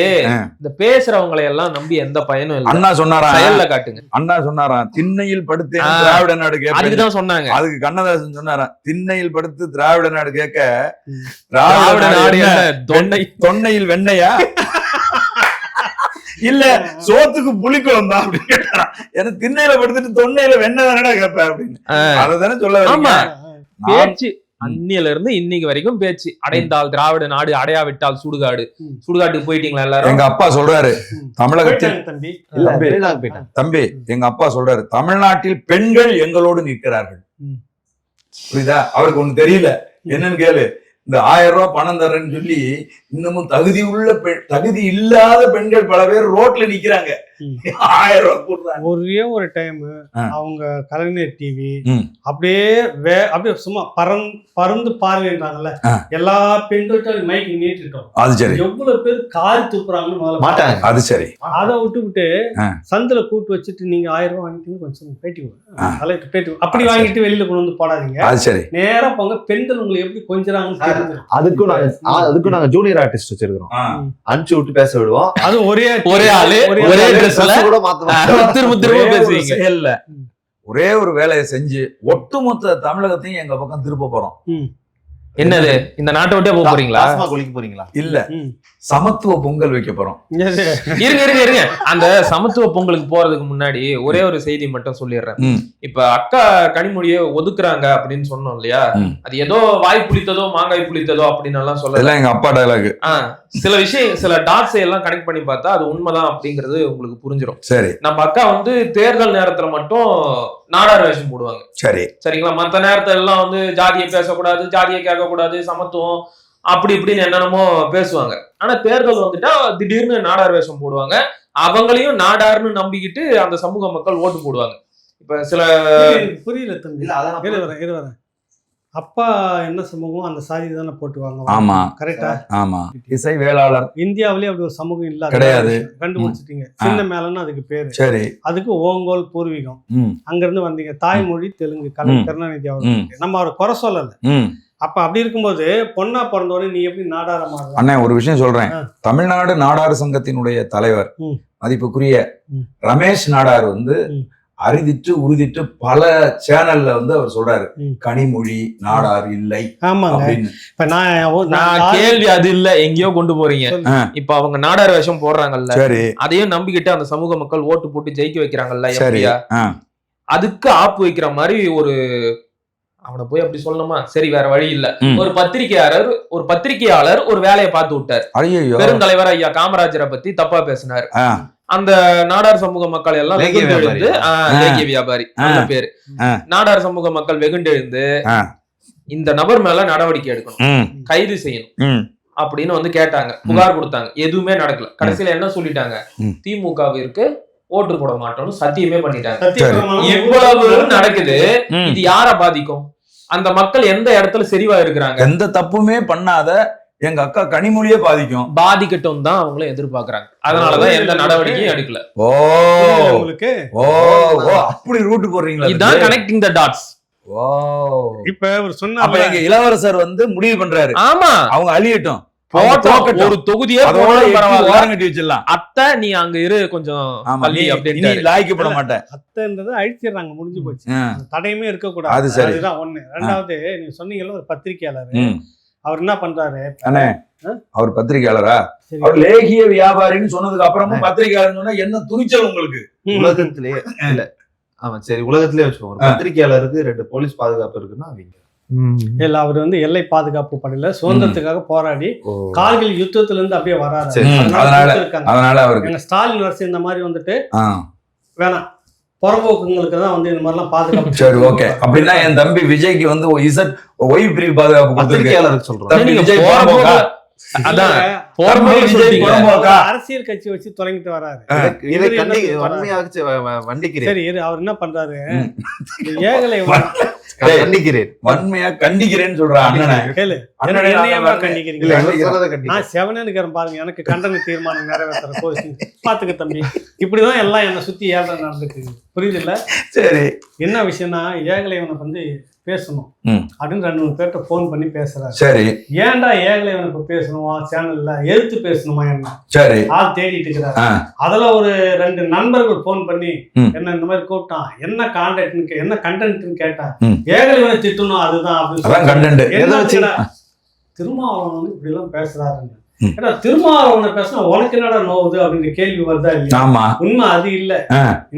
இந்த பேசுறவங்களை எல்லாம் நம்பி எந்த பயனும் இல்லை. அண்ணா சொன்னாரா? செயல்ல காட்டுங்க. அண்ணா சொன்னாராம் திண்ணையில் படுத்து திராவிட நாடு கேட்க. அதுக்குதான் சொன்னாங்க. அதுக்கு கண்ணதாசன் சொன்னாராம் திண்ணையில் படுத்து திராவிட நாடு கேட்க திராவிட நாடு தொன்னையில் வெண்ணையா இல்ல சோத்துக்கு புளிக்குழம்பா அப்படின்னு கேட்டாரா? எனக்கு திண்ணையில படுத்துட்டு தொன்னையில வெண்ணெய் தானடா கேட்பேன் அப்படின்னு. அததானே சொல்ல ஆமா. பேச்சு அன்னியில இருந்து இன்னைக்கு வரைக்கும் பேச்சு. அடைந்தால் திராவிட நாடு, அடையாவிட்டால் சுடுகாடு. சுடுகாட்டுக்கு போயிட்டீங்களா எல்லாரும்? எங்க அப்பா சொல்றாரு தமிழகத்தில் தம்பி, எங்க அப்பா சொல்றாரு தமிழ்நாட்டில் பெண்கள் எங்களோடு நிற்கிறார்கள். புரியுதா? அவருக்கு ஒண்ணு தெரியல, என்னன்னு கேளு. இந்த 1000 ரூபாய் பணம் தர்றேன்னு சொல்லி இன்னமும் தகுதி இல்லாத பெண்கள் பல பேர் ரோட்ல நிக்கிறாங்க. 1000 ரூபாய் போடுறாங்க. ஒரே ஒரு டைம் அவங்க கலைஞர் டிவி அப்படியே அப்படியே சும்மா பறந்து பார்வைன்றாங்கல்ல, எல்லா பெண்கள்கிட்ட மைக் நீட்டிட்டோம். அது சரி. எவ்வளவு பேர் காரி துப்புறாங்கன்னு மாட்டாங்க. அது சரி. அதை விட்டு சந்தில கூட்டு வச்சுட்டு நீங்க 1000 ரூபாய் வாங்கிட்டு கொஞ்சம் பேட்டி அப்படி வாங்கிட்டு வெளியில கொண்டு வந்து போடாதீங்க. அது சரி. நேரா போங்க, பெண்கள் உங்களை எப்படி கொஞ்சறாங்கன்னு தெரிஞ்சு. அதுக்கும் நாங்க ஜூனியர் ஆர்டிஸ்ட் வச்சிருக்கோம், அனுப்பிச்சு விட்டு பேச விடுவோம். அது ஒரே ஆளு ஒரே ஒரே ஒரு வேலையை செஞ்சு ஒட்டுமொத்த தமிழகத்தையும் எங்க பக்கம் திருப்ப போறோம். என்னது? இந்த நாட்டை விட்டே போக போறீங்களா? குளிக்க போறீங்களா? இல்ல, சமத்துவ பொங்கல் வைக்க போறோம். இருங்க. அந்த சமத்துவ பொங்கலுக்கு போறதுக்கு முன்னாடி ஒரே ஒரு செய்தி மட்டும் சொல்லிடுறேன். இப்ப அக்கா கனிமொழியை ஒதுக்குறாங்க அப்படின்னு சொன்னோம் இல்லையா? அது ஏதோ வாய் புளித்ததோ மாங்காய் புளித்ததோ அப்படின்னு எல்லாம் சொல்லல. எங்க அப்பா டயலாக். சில விஷயம், சில டாட்ஸ் எல்லாம் கனெக்ட் பண்ணி பார்த்தா அது உண்மைதான் அப்படிங்கிறது உங்களுக்கு புரிஞ்சிடும். சரி. நம்ம அக்கா வந்து தேர்தல் நேரத்துல மட்டும் நாடார் வேஷம் போடுவாங்க. சரி, சரிங்களா? மத்த நேரத்துல எல்லாம் வந்து ஜாதியை பேசக்கூடாது, ஜாதியை கேட்கக்கூடாது, சமத்துவம் அப்படி இப்படின்னு என்னென்னமோ பேசுவாங்க. ஆனா தேர்தல் வந்துட்டா திடீர்னு நாடார் வேஷம் போடுவாங்க. அவங்களையும் நாடார்னு நம்பிக்கிட்டு அந்த சமூக மக்கள் ஓட்டு போடுவாங்க. இப்ப சில புரியல தம்பி. அப்பா என்ன சமூகம் அந்த சாதி தானே போட்டுவாங்க. ஆமா, கரெக்டா? ஆமா. இசை வேளாளர் இந்தியாவிலேயே அப்படி ஒரு சமூகம் இல்ல, கிடையாது. கண்டுபிடிச்சிட்டீங்க. சின்ன மேலன்னு அதுக்கு பேரு. சரி. அதுக்கு ஓங்கோல் பூர்வீகம். அங்க இருந்து வந்தீங்க. தாய்மொழி தெலுங்கு. கருணாநிதி அவர்களுக்கு நம்ம அவரை குறை சொல்லல. அப்ப அப்படி இருக்கும்போது பொண்ணா பிறந்தோடனே நீ எப்படி நாடார மாறுற? அண்ணா ஒரு விஷயம் சொல்றேன். தமிழ்நாடு நாடார் சங்கத்தினுடைய தலைவர் மதிப்புக்குரிய ரமேஷ் நாடார் வந்து அறிதிட்டு உறுதிட்டு பல சேனல்ல வந்து அவர் சொல்றாரு கனிமொழி நாடார் இல்லை. இப்ப நான் கேள்வி அது இல்ல, எங்கேயோ கொண்டு போறீங்க. இப்ப அவங்க நாடார் வேஷம் போடுறாங்கல்ல, அதையும் நம்பிக்கிட்டு அந்த சமூக மக்கள் ஓட்டு போட்டு ஜெயிக்க வைக்கிறாங்கல்ல, எப்படியா அதுக்கு ஆப்பு வைக்கிற மாதிரி ஒரு அவனை போய் அப்படி சொல்லணுமா? சரி, வேற வழி இல்ல. ஒரு பத்திரிகையாளர் ஒரு வேலையை பார்த்து விட்டார். பெருந்தலைவர் ஐயா காமராஜரை பத்தி தப்பா பேசினார். அந்த நாடார் சமூக மக்கள் எல்லாம் வெகுண்டெழுந்து, இலக்கிய வியாபாரி பேரு, நாடார் சமூக மக்கள் வெகுண்டெழுந்து இந்த நபர் மேல நடவடிக்கை எடுக்கணும், கைது செய்யணும் அப்படின்னு வந்து கேட்டாங்க, புகார் கொடுத்தாங்க. எதுவுமே நடக்கல. கடைசியில என்ன சொல்லிட்டாங்க? திமுகவிற்கு ஓட்டு போட மாட்டோம்னு சத்தியமே பண்ணிட்டாங்க. இவ்வளவு நடக்குது. இது யார பாதிக்கும்? அந்த மக்கள் எந்த இடத்துல செறிவா இருக்கிறாங்க? எந்த தப்புமே பண்ணாத எங்க அக்கா கனிமொழியே பாதிக்கட்டும் தான் அவங்களும் எதிர்பார்க்கறாங்க. அதனாலதான் எந்த நடவடிக்கையும் எடுக்கல. அப்படி ரூட் போடுறீங்களா? இதுதான் கனெக்டிங் தி டாட்ஸ். இப்ப அவர் சொன்னாங்க, எங்க இளவரசர் வந்து முடிவு பண்றாரு. ஆமா, அவங்க அழியட்டும், ஒரு தொகுதியே கட்டி வச்சிடலாம். அத்தை நீ அங்க இரு கொஞ்சம் லாய்க்கப்பட மாட்டேன். அத்தைன்றதை அழிச்சிடுறாங்க, முடிஞ்சு போச்சு. தடையுமே இருக்க கூடாது. அதுதான் ஒண்ணு. ரெண்டாவது நீங்க சொன்னீங்கல்ல ஒரு பத்திரிகையாளர், அவர் என்ன பண்றாரு, அண்ணே அவர் பத்திரிகையாளரா, சரி, அவர் லேகிய வியாபாரின்னு சொன்னதுக்கு அப்புறமும் பத்திரிகையாளர் சொன்னா என்ன துணிச்சல் உங்களுக்கு? உலகத்திலேயே இல்ல ஆமா சரி உலகத்திலேயே வச்சுக்கோங்க, ஒரு பத்திரிகையாளருக்கு 2 போலீஸ் பாதுகாப்பு இருக்குன்னா அவங்க இல்ல அவர் வந்து எல்லை பாதுகாப்பு படையில சுதந்திரத்துக்காக போராடி கார்கில் யுத்தத்துல இருந்து அப்படியே வராரு. சரி, அதனால அவருக்கு எங்க ஸ்டாலின் அரசு இந்த மாதிரி வந்துட்டு வேணாம், புறம்போக்குங்களுக்கு தான் வந்து இந்த மாதிரிலாம் பாதுகாப்பு. சரி ஓகே, அப்படின்னா என் தம்பி விஜய்க்கு வந்து இசட் ஒய் பிரிவு பாதுகாப்பு பத்திரிகையாளருக்கு சொல்றேன். தம்பி விஜய் போறம்போக்கா? அதான் அரசியல் கட்சி வச்சு தொடங்கிட்டு வராரு. வண்டிக்கிறேன். சரி, அவர் என்ன பண்றாரு, ஏகலை வன்மையா கண்டிக்கிறேன்னு சொல்றான் அண்ணனை. கேளு, அண்ணனை கண்டிக்கிறீங்க, நான் செவனேன்னு பாருங்க, எனக்கு கண்டன தீர்மானம் நிறைவேற்ற பாத்துக்க தம்பி. இப்படிதான் எல்லாம் என்னை சுத்தி ஏழை நடந்துருக்கு, புரியுது இல்ல? சரி, என்ன விஷயம்னா ஏகலைவனை வந்து பேசணும் அப்படின்னு 2-3 பேர்கிட்ட போன் பண்ணி பேசுறாரு. சரி, ஏன்டா ஏகலைவனுக்கு பேசணுமா, சேனல்ல எழுத்து பேசணுமா, என்ன சரி ஆள் தேடிட்டு இருக்கிறாரு. அதுல ஒரு 2 நண்பர்கள் போன் பண்ணி என்ன இந்த மாதிரி கூப்பிட்டான், என்ன கான்டென்ட் என்ன கண்டென்ட்னு கேட்டா, ஏகலைவனை திட்டணும் அதுதான் அப்படின்னு. திருமாவளவன் வந்து இப்படி எல்லாம் பேசுறாருன்னு, ஏன்னா திருமாவளவனை பேசினா உனக்கு என்னடா நோவுது அப்படின்னு கேள்வி வருதா இல்லையா? உண்மை அது இல்ல.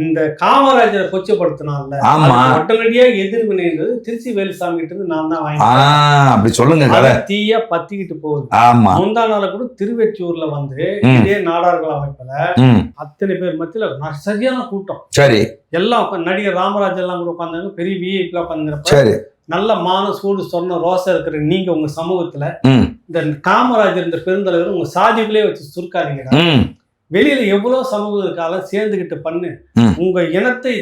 இந்த காமராஜரை கொச்சப்படுத்தினால உடனடியா எதிர்வினைன்றது திருச்சி வேலுசாமி கிட்ட இருந்து நான் தான் வாங்கி சொல்லுங்க, தீயா பத்திக்கிட்டு போகுது. முந்தா நாள கூட திருவெற்றியூர்ல வந்து இதே நாடார்கள் அமைப்புல அத்தனை பேர் மத்தியில சரியான கூட்டம். சரி, எல்லாம் நடிகர் ராமராஜ் எல்லாம் கூட உட்காந்தாங்க, பெரிய விஐபி உட்காந்துருப்ப நல்ல மான சூடு சொன்ன ரோசா இருக்கிற நீங்க உங்க சமூகத்துல இந்த காமராஜர் இந்த பெருந்தலைவர் உங்க சாதிகளே வச்சு சுருக்காதீங்கடா. வெளியில எவ்வளவு சமூகம் இருக்கால சேர்ந்துகிட்டு பண்ணு, உங்க இனத்தை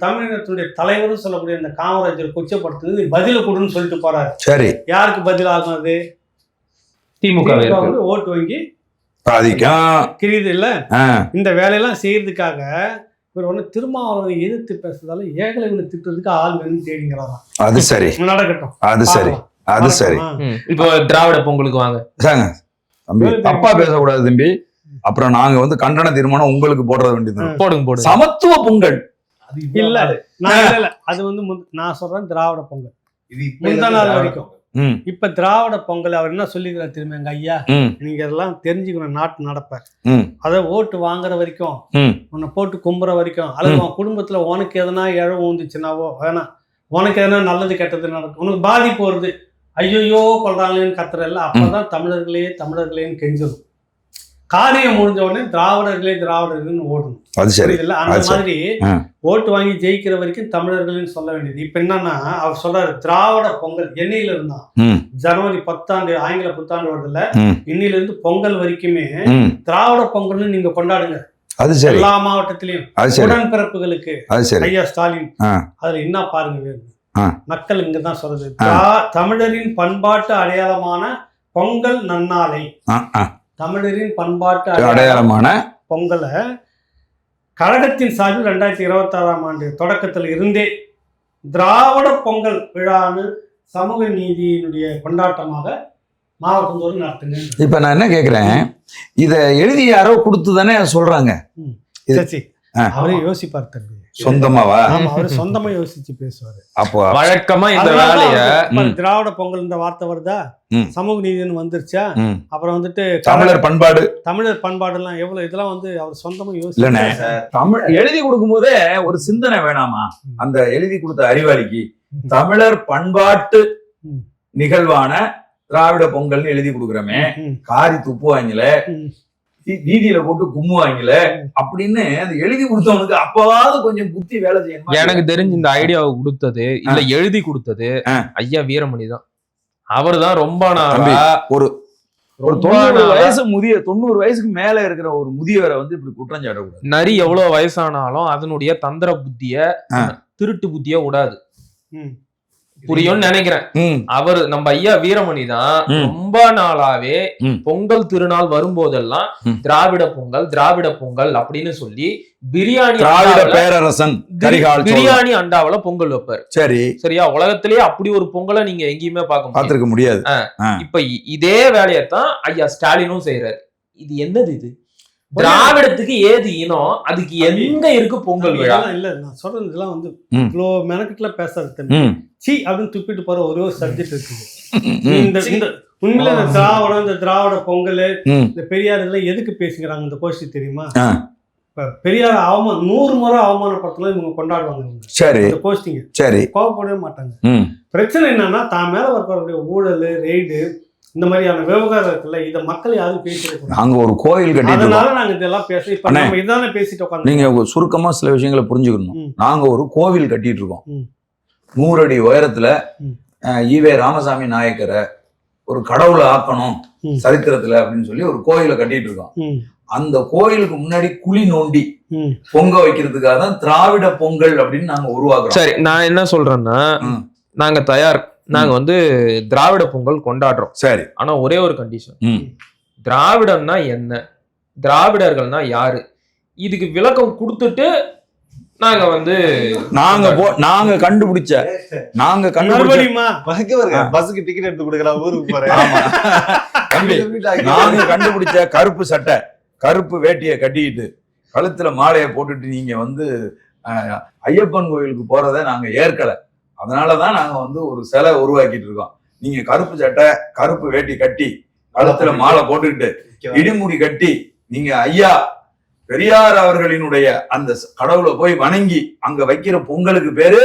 தமிழ் இனத்துடைய தலைவரும் சொல்லக்கூடிய இந்த காமராஜர் கொச்சப்படுத்துறது பதில கொடுன்னு சொல்லிட்டு போறாரு. சரி, யாருக்கு பதில் ஆகும்? அது திமுக வந்து ஓட்டு வங்கி கிரியுது இல்ல. இந்த வேலையெல்லாம் செய்யறதுக்காக இவர் ஒண்ணு திருமாவளவனை எதிர்த்து பேசுறதால ஏகலைவனை திட்டுறதுக்கு ஆள் வேணும்னு தேடிங்கிறாராம். அது சரி, நடக்கட்டும், அது சரி, அது சரி. இப்போ திராவிட பொங்கலுக்கு வாங்க தம்பி, தப்பா பேசக்கூடாது தம்பி. அப்புறம் நாங்க வந்து கண்டன தீர்மானம் உங்களுக்கு போடுற வேண்டியது. போடுங்க. சமத்துவ பொங்கல் இல்ல, அது வந்து நான் சொல்றேன் திராவிட பொங்கல் முந்தா நாள் வரைக்கும். இப்ப திராவிட பொங்கல் அவர் என்ன சொல்லிக்கிறார் திரும்ப, எங்க ஐயா நீங்க இதெல்லாம் தெரிஞ்சுக்கணும், நாட்டு நடப்ப அத ஓட்டு வாங்குற வரைக்கும் உன்னை போட்டு கும்புற வரைக்கும், அல்லது உன் குடும்பத்துல உனக்கு எதனா இழவு ஊந்துச்சுனாவோ வேணாம், உனக்கு எதனா நல்லது கெட்டது நடக்கும், உனக்கு பாதிப்பு வருது, ஐயோ கொள்றாங்களேன்னு கத்துறல, அப்பதான் தமிழர்களேன்னு கெஞ்சணும். காரியம் முடிஞ்ச உடனே திராவிடர்கள்னு ஓடணும். அது சரி இல்ல, அந்த மாதிரி ஓட்டு வாங்கி ஜெயிக்கிற வரைக்கும் தமிழர்கள்னு சொல்ல வேண்டியது. இப்ப என்னன்னா அவர் சொல்றாரு திராவிட பொங்கல் என்னையில இருந்தான், ஜனவரி 10 ஆங்கில புத்தாண்டு வருதுல, இன்னில இருந்து பொங்கல் வரைக்குமே திராவிட பொங்கல்னு நீங்க கொண்டாடுங்க. அது சரி, எல்லா மாவட்டத்திலையும் உடன்பிறப்புகளுக்கு ஐயா ஸ்டாலின். அதுல என்ன பாருங்க வேணும், மக்கள் இங்கதான் சொல்றது, தமிழரின் பண்பாட்டு அடையாளமான பொங்கல் நன்னாளை, தமிழரின் பண்பாட்டு அடையாளமான பொங்கலை கழகத்தின் சார்பில் 2026ஆம் ஆண்டு தொடக்கத்தில் இருந்தே திராவிட பொங்கல் விழான்னு சமூக நீதியினுடைய கொண்டாட்டமாக மாவட்டந்தோறும் நடத்துங்க. இப்ப நான் என்ன கேக்குறேன், இத எழுதி யாரோ கொடுத்து தானே சொல்றாங்க. அவரே யோசிப்பார் தம்பி, சொந்தமாவா? அவரு சொந்தமா யோசிச்சு பேசுவாரு. அப்போ வழக்கமா இந்த வேலைய திராவிட பொங்கல் இந்த வார்த்தை வருதா, சமூக நீதினு வந்துருச்சா, அப்புறம் வந்துட்டு தமிழர் பண்பாடு எல்லாம் எவ்வளவு, இதெல்லாம் வந்து அவர் சொந்தமா யோசிச்சு தமிழ் எழுதி கொடுக்கும் போதே ஒரு சிந்தனை வேணாமா? அந்த எழுதி கொடுத்த அறிவாளிக்கு தமிழர் பண்பாட்டு நிகழ்வான திராவிட பொங்கல்னு எழுதி கொடுக்குறமே, காரி துப்புவாங்கல, வீதியில போட்டு கும்முவாங்கல அப்படின்னு அந்த எழுதி கொடுத்தவனுக்கு அப்பவாவது கொஞ்சம் புத்தி வேலை செய்யணும். எனக்கு தெரிஞ்சு இந்த ஐடியாவை கொடுத்தது இல்ல எழுதி கொடுத்தது ஐயா வீரமணி தான். அவர் தான் ரொம்ப ஒரு 90 வயசு 90 வயசுக்கு மேல இருக்கிற ஒரு முதியவரை வந்து இப்படி குற்றம் சாட்டக்கூடாது. நரி எவ்வளவு வயசானாலும் அதனுடைய தந்திர புத்திய திருட்டு புத்திய விடாது. புரியும்னு நினைக்கிறேன். அவர் நம்ம ஐயா வீரமணி தான் ரொம்ப நாளாவே பொங்கல் திருநாள் வரும்போதெல்லாம் திராவிட பொங்கல் அப்படின்னு சொல்லி பிரியாணி பேரரசன் பிரியாணி அண்டாவில பொங்கல் வைப்பாரு. சரி, சரியா? உலகத்திலேயே அப்படி ஒரு பொங்கலை நீங்க எங்கேயுமே பார்த்திருக்க முடியாது. இப்ப இதே வேலையத்தான் ஐயா ஸ்டாலினும் செய்யறாரு. இது என்னது? இது திராவிடத்துக்கு ஏது இனம், அதுக்கு எங்க இருக்கு பொங்கல் விழா? இல்ல நான் சொல்றது இதெல்லாம் வந்து ம். இவ்வளோ மெனக்கிட்டுல பேசுறது தம்பி. ம். சி அப்படின்னு துப்பிட்டு போற ஒரே ஒரு சப்ஜெக்ட் இருக்குது. இந்த உண்மையில இந்த திராவிடம், இந்த திராவிட பொங்கல், ம். இந்த பெரியார் இதெல்லாம் எதுக்கு பேசிக்கிறாங்க இந்த கோஷ்டி தெரியுமா? ஆ. இப்ப பெரியார் 100 முறை அவமானப்படுத்தலாம் இவங்க கொண்டாடுவாங்க. இவங்க சரி இந்த கோஷ்டிங்க சரி. கோவப்படவே மாட்டாங்க. ம். பிரச்சனை என்னன்னா தான் மேல வரக்கூடிய ஊழல், ரெய்டு, இந்த மாதிரியான விவகாரம் இருக்குல்ல, இதை மக்கள் யாரும் பேசிடக்கூடாது. நாங்க ஒரு கோயில் கட்டிட்டு அதனால நாங்க இதெல்லாம் பேச இப்ப நம்ம இதானே பேசிட்டு உட்காந்து. நீங்க சுருக்கமா சில விஷயங்களை புரிஞ்சுக்கணும். ம். நாங்க ஒரு கோவில் கட்டிட்டு இருக்கோம். ம். 100 அடி உயரத்துல ம். ஈவே ராமசாமி நாயக்கரை ஒரு கடவுளை ஆக்கணும் ம். சரித்திரத்துல அப்படின்னு சொல்லி ஒரு கோயிலை கட்டிட்டு இருக்கோம். ம். அந்த கோயிலுக்கு முன்னாடி குழி நோண்டி ம். பொங்க வைக்கிறதுக்காக தான் திராவிட பொங்கல் அப்படின்னு நாங்க உருவாக்குறோம். சரி, நான் என்ன சொல்றேன்னா, ம். நாங்க தயார். நாங்க வந்து திராவிட பொங்கல் கொண்டாடுறோம். சரி. ஆனா ஒரே ஒரு கண்டிஷன். ம். திராவிடம்னா என்ன, திராவிடர்கள்னா யாரு, இதுக்கு விளக்கம் கொடுத்துட்டு நாங்க வந்து நாங்க கண்டுபிடிச்ச மறுபடியுமா? பஸ்ஸுக்கு டிக்கெட் எடுத்து கொடுக்கலாம் ஊருக்கு போறேன். தம்பி, நாங்க கண்டுபிடிச்ச கருப்பு சட்டை, கருப்பு வேட்டியை கட்டிக்கிட்டு கழுத்துல மாலையை போட்டுட்டு நீங்க வந்து ஐயப்பன் கோயிலுக்கு போறதை நாங்க ஏற்கல. அதனாலதான் நாங்க வந்து ஒரு சிலை உருவாக்கிட்டு இருக்கோம். நீங்க கருப்பு சட்டை, கருப்பு வேட்டி கட்டி கழுத்துல மாலை போட்டுக்கிட்டு இடிமுடி கட்டி நீங்க ஐயா பெரியார் அவர்களினுடைய அந்த கடவுளை போய் வணங்கி அங்க வைக்கிற பொங்கலுக்கு பேரு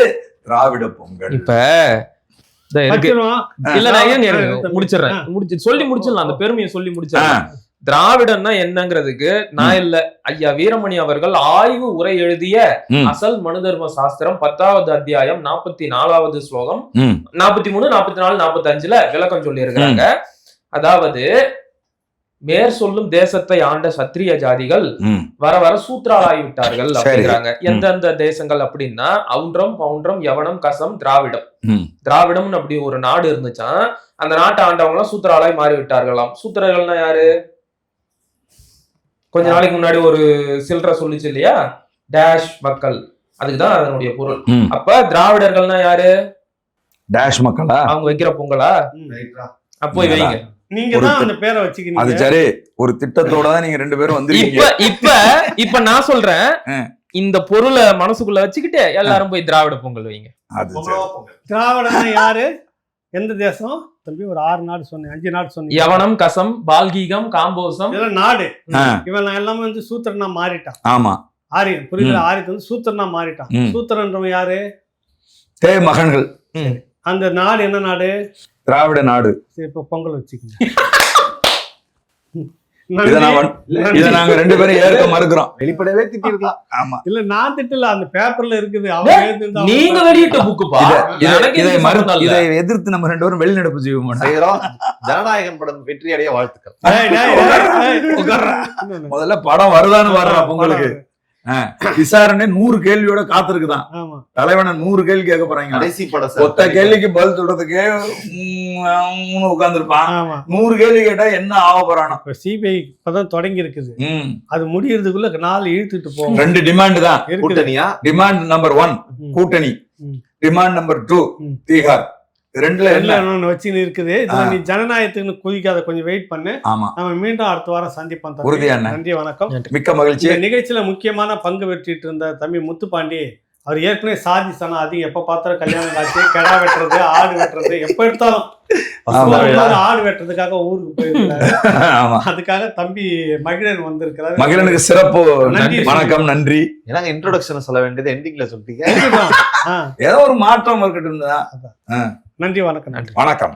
திராவிட பொங்கல். இப்ப இல்ல நான் முடிச்சிடறேன். சொல்லி முடிச்சிடலாம், அந்த பெருமையை சொல்லி முடிச்சிடலாம். திராவிடம்னா என்னங்கிறதுக்கு நான் இல்ல, ஐயா வீரமணி அவர்கள் ஆய்வு உரை எழுதிய அசல் மனு தர்ம சாஸ்திரம் 10வது அத்தியாயம் 44வது ஸ்லோகம் 43, 44, 45ல விளக்கம் சொல்லி இருக்கிறாங்க. அதாவது மேற் சொல்லும் தேசத்தை ஆண்ட சத்திரிய ஜாதிகள் வர வர சூத்ராலாகி விட்டார்கள் அப்படிங்கிறாங்க. எந்தெந்த தேசங்கள் அப்படின்னா அவுன்றம், பவுன்றம், யவனம், கசம், திராவிடம். திராவிடம் அப்படி ஒரு நாடு இருந்துச்சான். அந்த நாட்டை ஆண்டவங்க எல்லாம் சூத்திராலாய் மாறி விட்டார்களாம். சூத்திரர்கள்னா யாரு? கொஞ்ச நாளைக்கு முன்னாடி ஒரு சில்ற சொல்லிச்சு இல்லையா, டேஷ் மக்கள், அதுக்குதான் அதனுடைய பொருள். அப்ப திராவிடர்கள்னா யாரு? டேஷ் மக்களா? அவங்க வைக்கிற பொங்கலா? அப்போ வைங்க. நீங்க தான் அந்த பேரை வச்சுக்கிறீங்க. அது சரி, ஒரு திட்டத்தோட தான் நீங்க 2 பேரும் வந்திருக்கீங்க. இப்ப நான் சொல்றேன், இந்த பொருளை மனசுக்குள்ள வச்சுக்கிட்டு எல்லாரும் போய் திராவிட பொங்கல் வைங்க. திராவிடம்னா யாரு, எந்த தேசம் தம்பி? ஒரு 6 நாடு சொன்னேன், 5 நாடு சொன்னேன். யவனம், கசம், பால்கீகம், காம்போசம், இதெல்லாம் நாடு. இவன் எல்லாமே வந்து சூத்திரனா மாறிட்டான். ஆமா, ஆரியன் புரியுது. ஆரியன் வந்து சூத்திரனா மாறிட்டான். சூத்திரன்றவன் யாரு? மகன்கள். அந்த நாடு என்ன நாடு? திராவிட நாடு. இப்ப பொங்கல் வச்சுக்கோங்க. இத நாங்க 2 பேரும் ஏற்க மறுக்கிறோம். வெளிப்படவே திட்டிருக்கலாம். ஆமா, இல்ல நான் திட்டல, அந்த பேப்பர்ல இருக்குது. நீங்க வெளியிட்ட புக்குப்பா. இதை எதிர்த்து நம்ம 2 பேரும் வெளிநடப்பு செய்வோம். ஜனநாயகன் படம் வெற்றி அடைய வாழ்த்துக்கள். முதல்ல படம் வருதான்னு வர்றா பொங்கலுக்கு. விசாரணை 100 கேள்வியோட காத்திருக்குதான். தலைவனை 100 கேள்வி கேட்க போறாங்க. கடைசி படம் ஒத்த கேள்விக்கு பதில் சொல்றதுக்கு உட்கார்ந்து இருப்பான். 100 கேள்வி கேட்டா என்ன ஆக போறானோ. சிபிஐ இப்பதான் தொடங்கி இருக்குது. அது முடியறதுக்குள்ள நாள் இழுத்துட்டு போகும். 2 டிமாண்ட் தான். கூட்டணியா? டிமாண்ட் நம்பர் 1 கூட்டணி, டிமாண்ட் நம்பர் 2 தீகார். 2ல என்ன வச்சுன்னு இருக்குது. இதுல நீ ஜனநாயகத்துக்கு குதிக்காத, கொஞ்சம் வெயிட் பண்ணு. நம்ம மீண்டும் அடுத்த வாரம் சந்திப்போம். நன்றி, வணக்கம், மிக்க மகிழ்ச்சி. இந்த நிகழ்ச்சியில முக்கியமான பங்கு பெற்றிட்டு இருந்த தம்பி முத்துப்பாண்டி, அவர் ஏற்கனவே சாதி சனம் அதிகம். எப்ப பார்த்தாலும் கல்யாணம் காட்சி, கிடா வெட்டுறது, ஆடு வெட்டுறது, எப்ப எடுத்தாலும் ஆடு வெட்டுறதுக்காக ஊருக்கு போயிருக்காரு. அதுக்காக தம்பி மகிழன் வந்திருக்கிறாரு. மகிழனுக்கு சிறப்பு வணக்கம், நன்றி. எனக்கு இன்ட்ரோடக்ஷன் சொல்ல வேண்டியது எண்டிங்ல சொல்லிட்டீங்க. ஏதோ ஒரு மாற்றம் இருக்கட்டும். நன்றி, வணக்கம். நன்றி, வணக்கம்.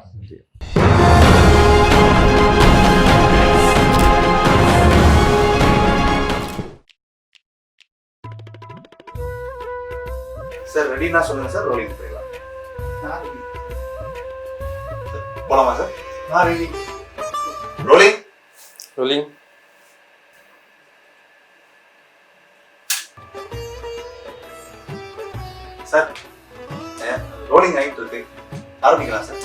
சார் ரெடினா சொல்லுங்க சார். ரோலிங் போயிடலாம். போலாமா sir? Ready. Rolling. Rolling. Sir rolling ஆயிட்டு இருக்கு. ஆரம்பிக்கலாம் சார்.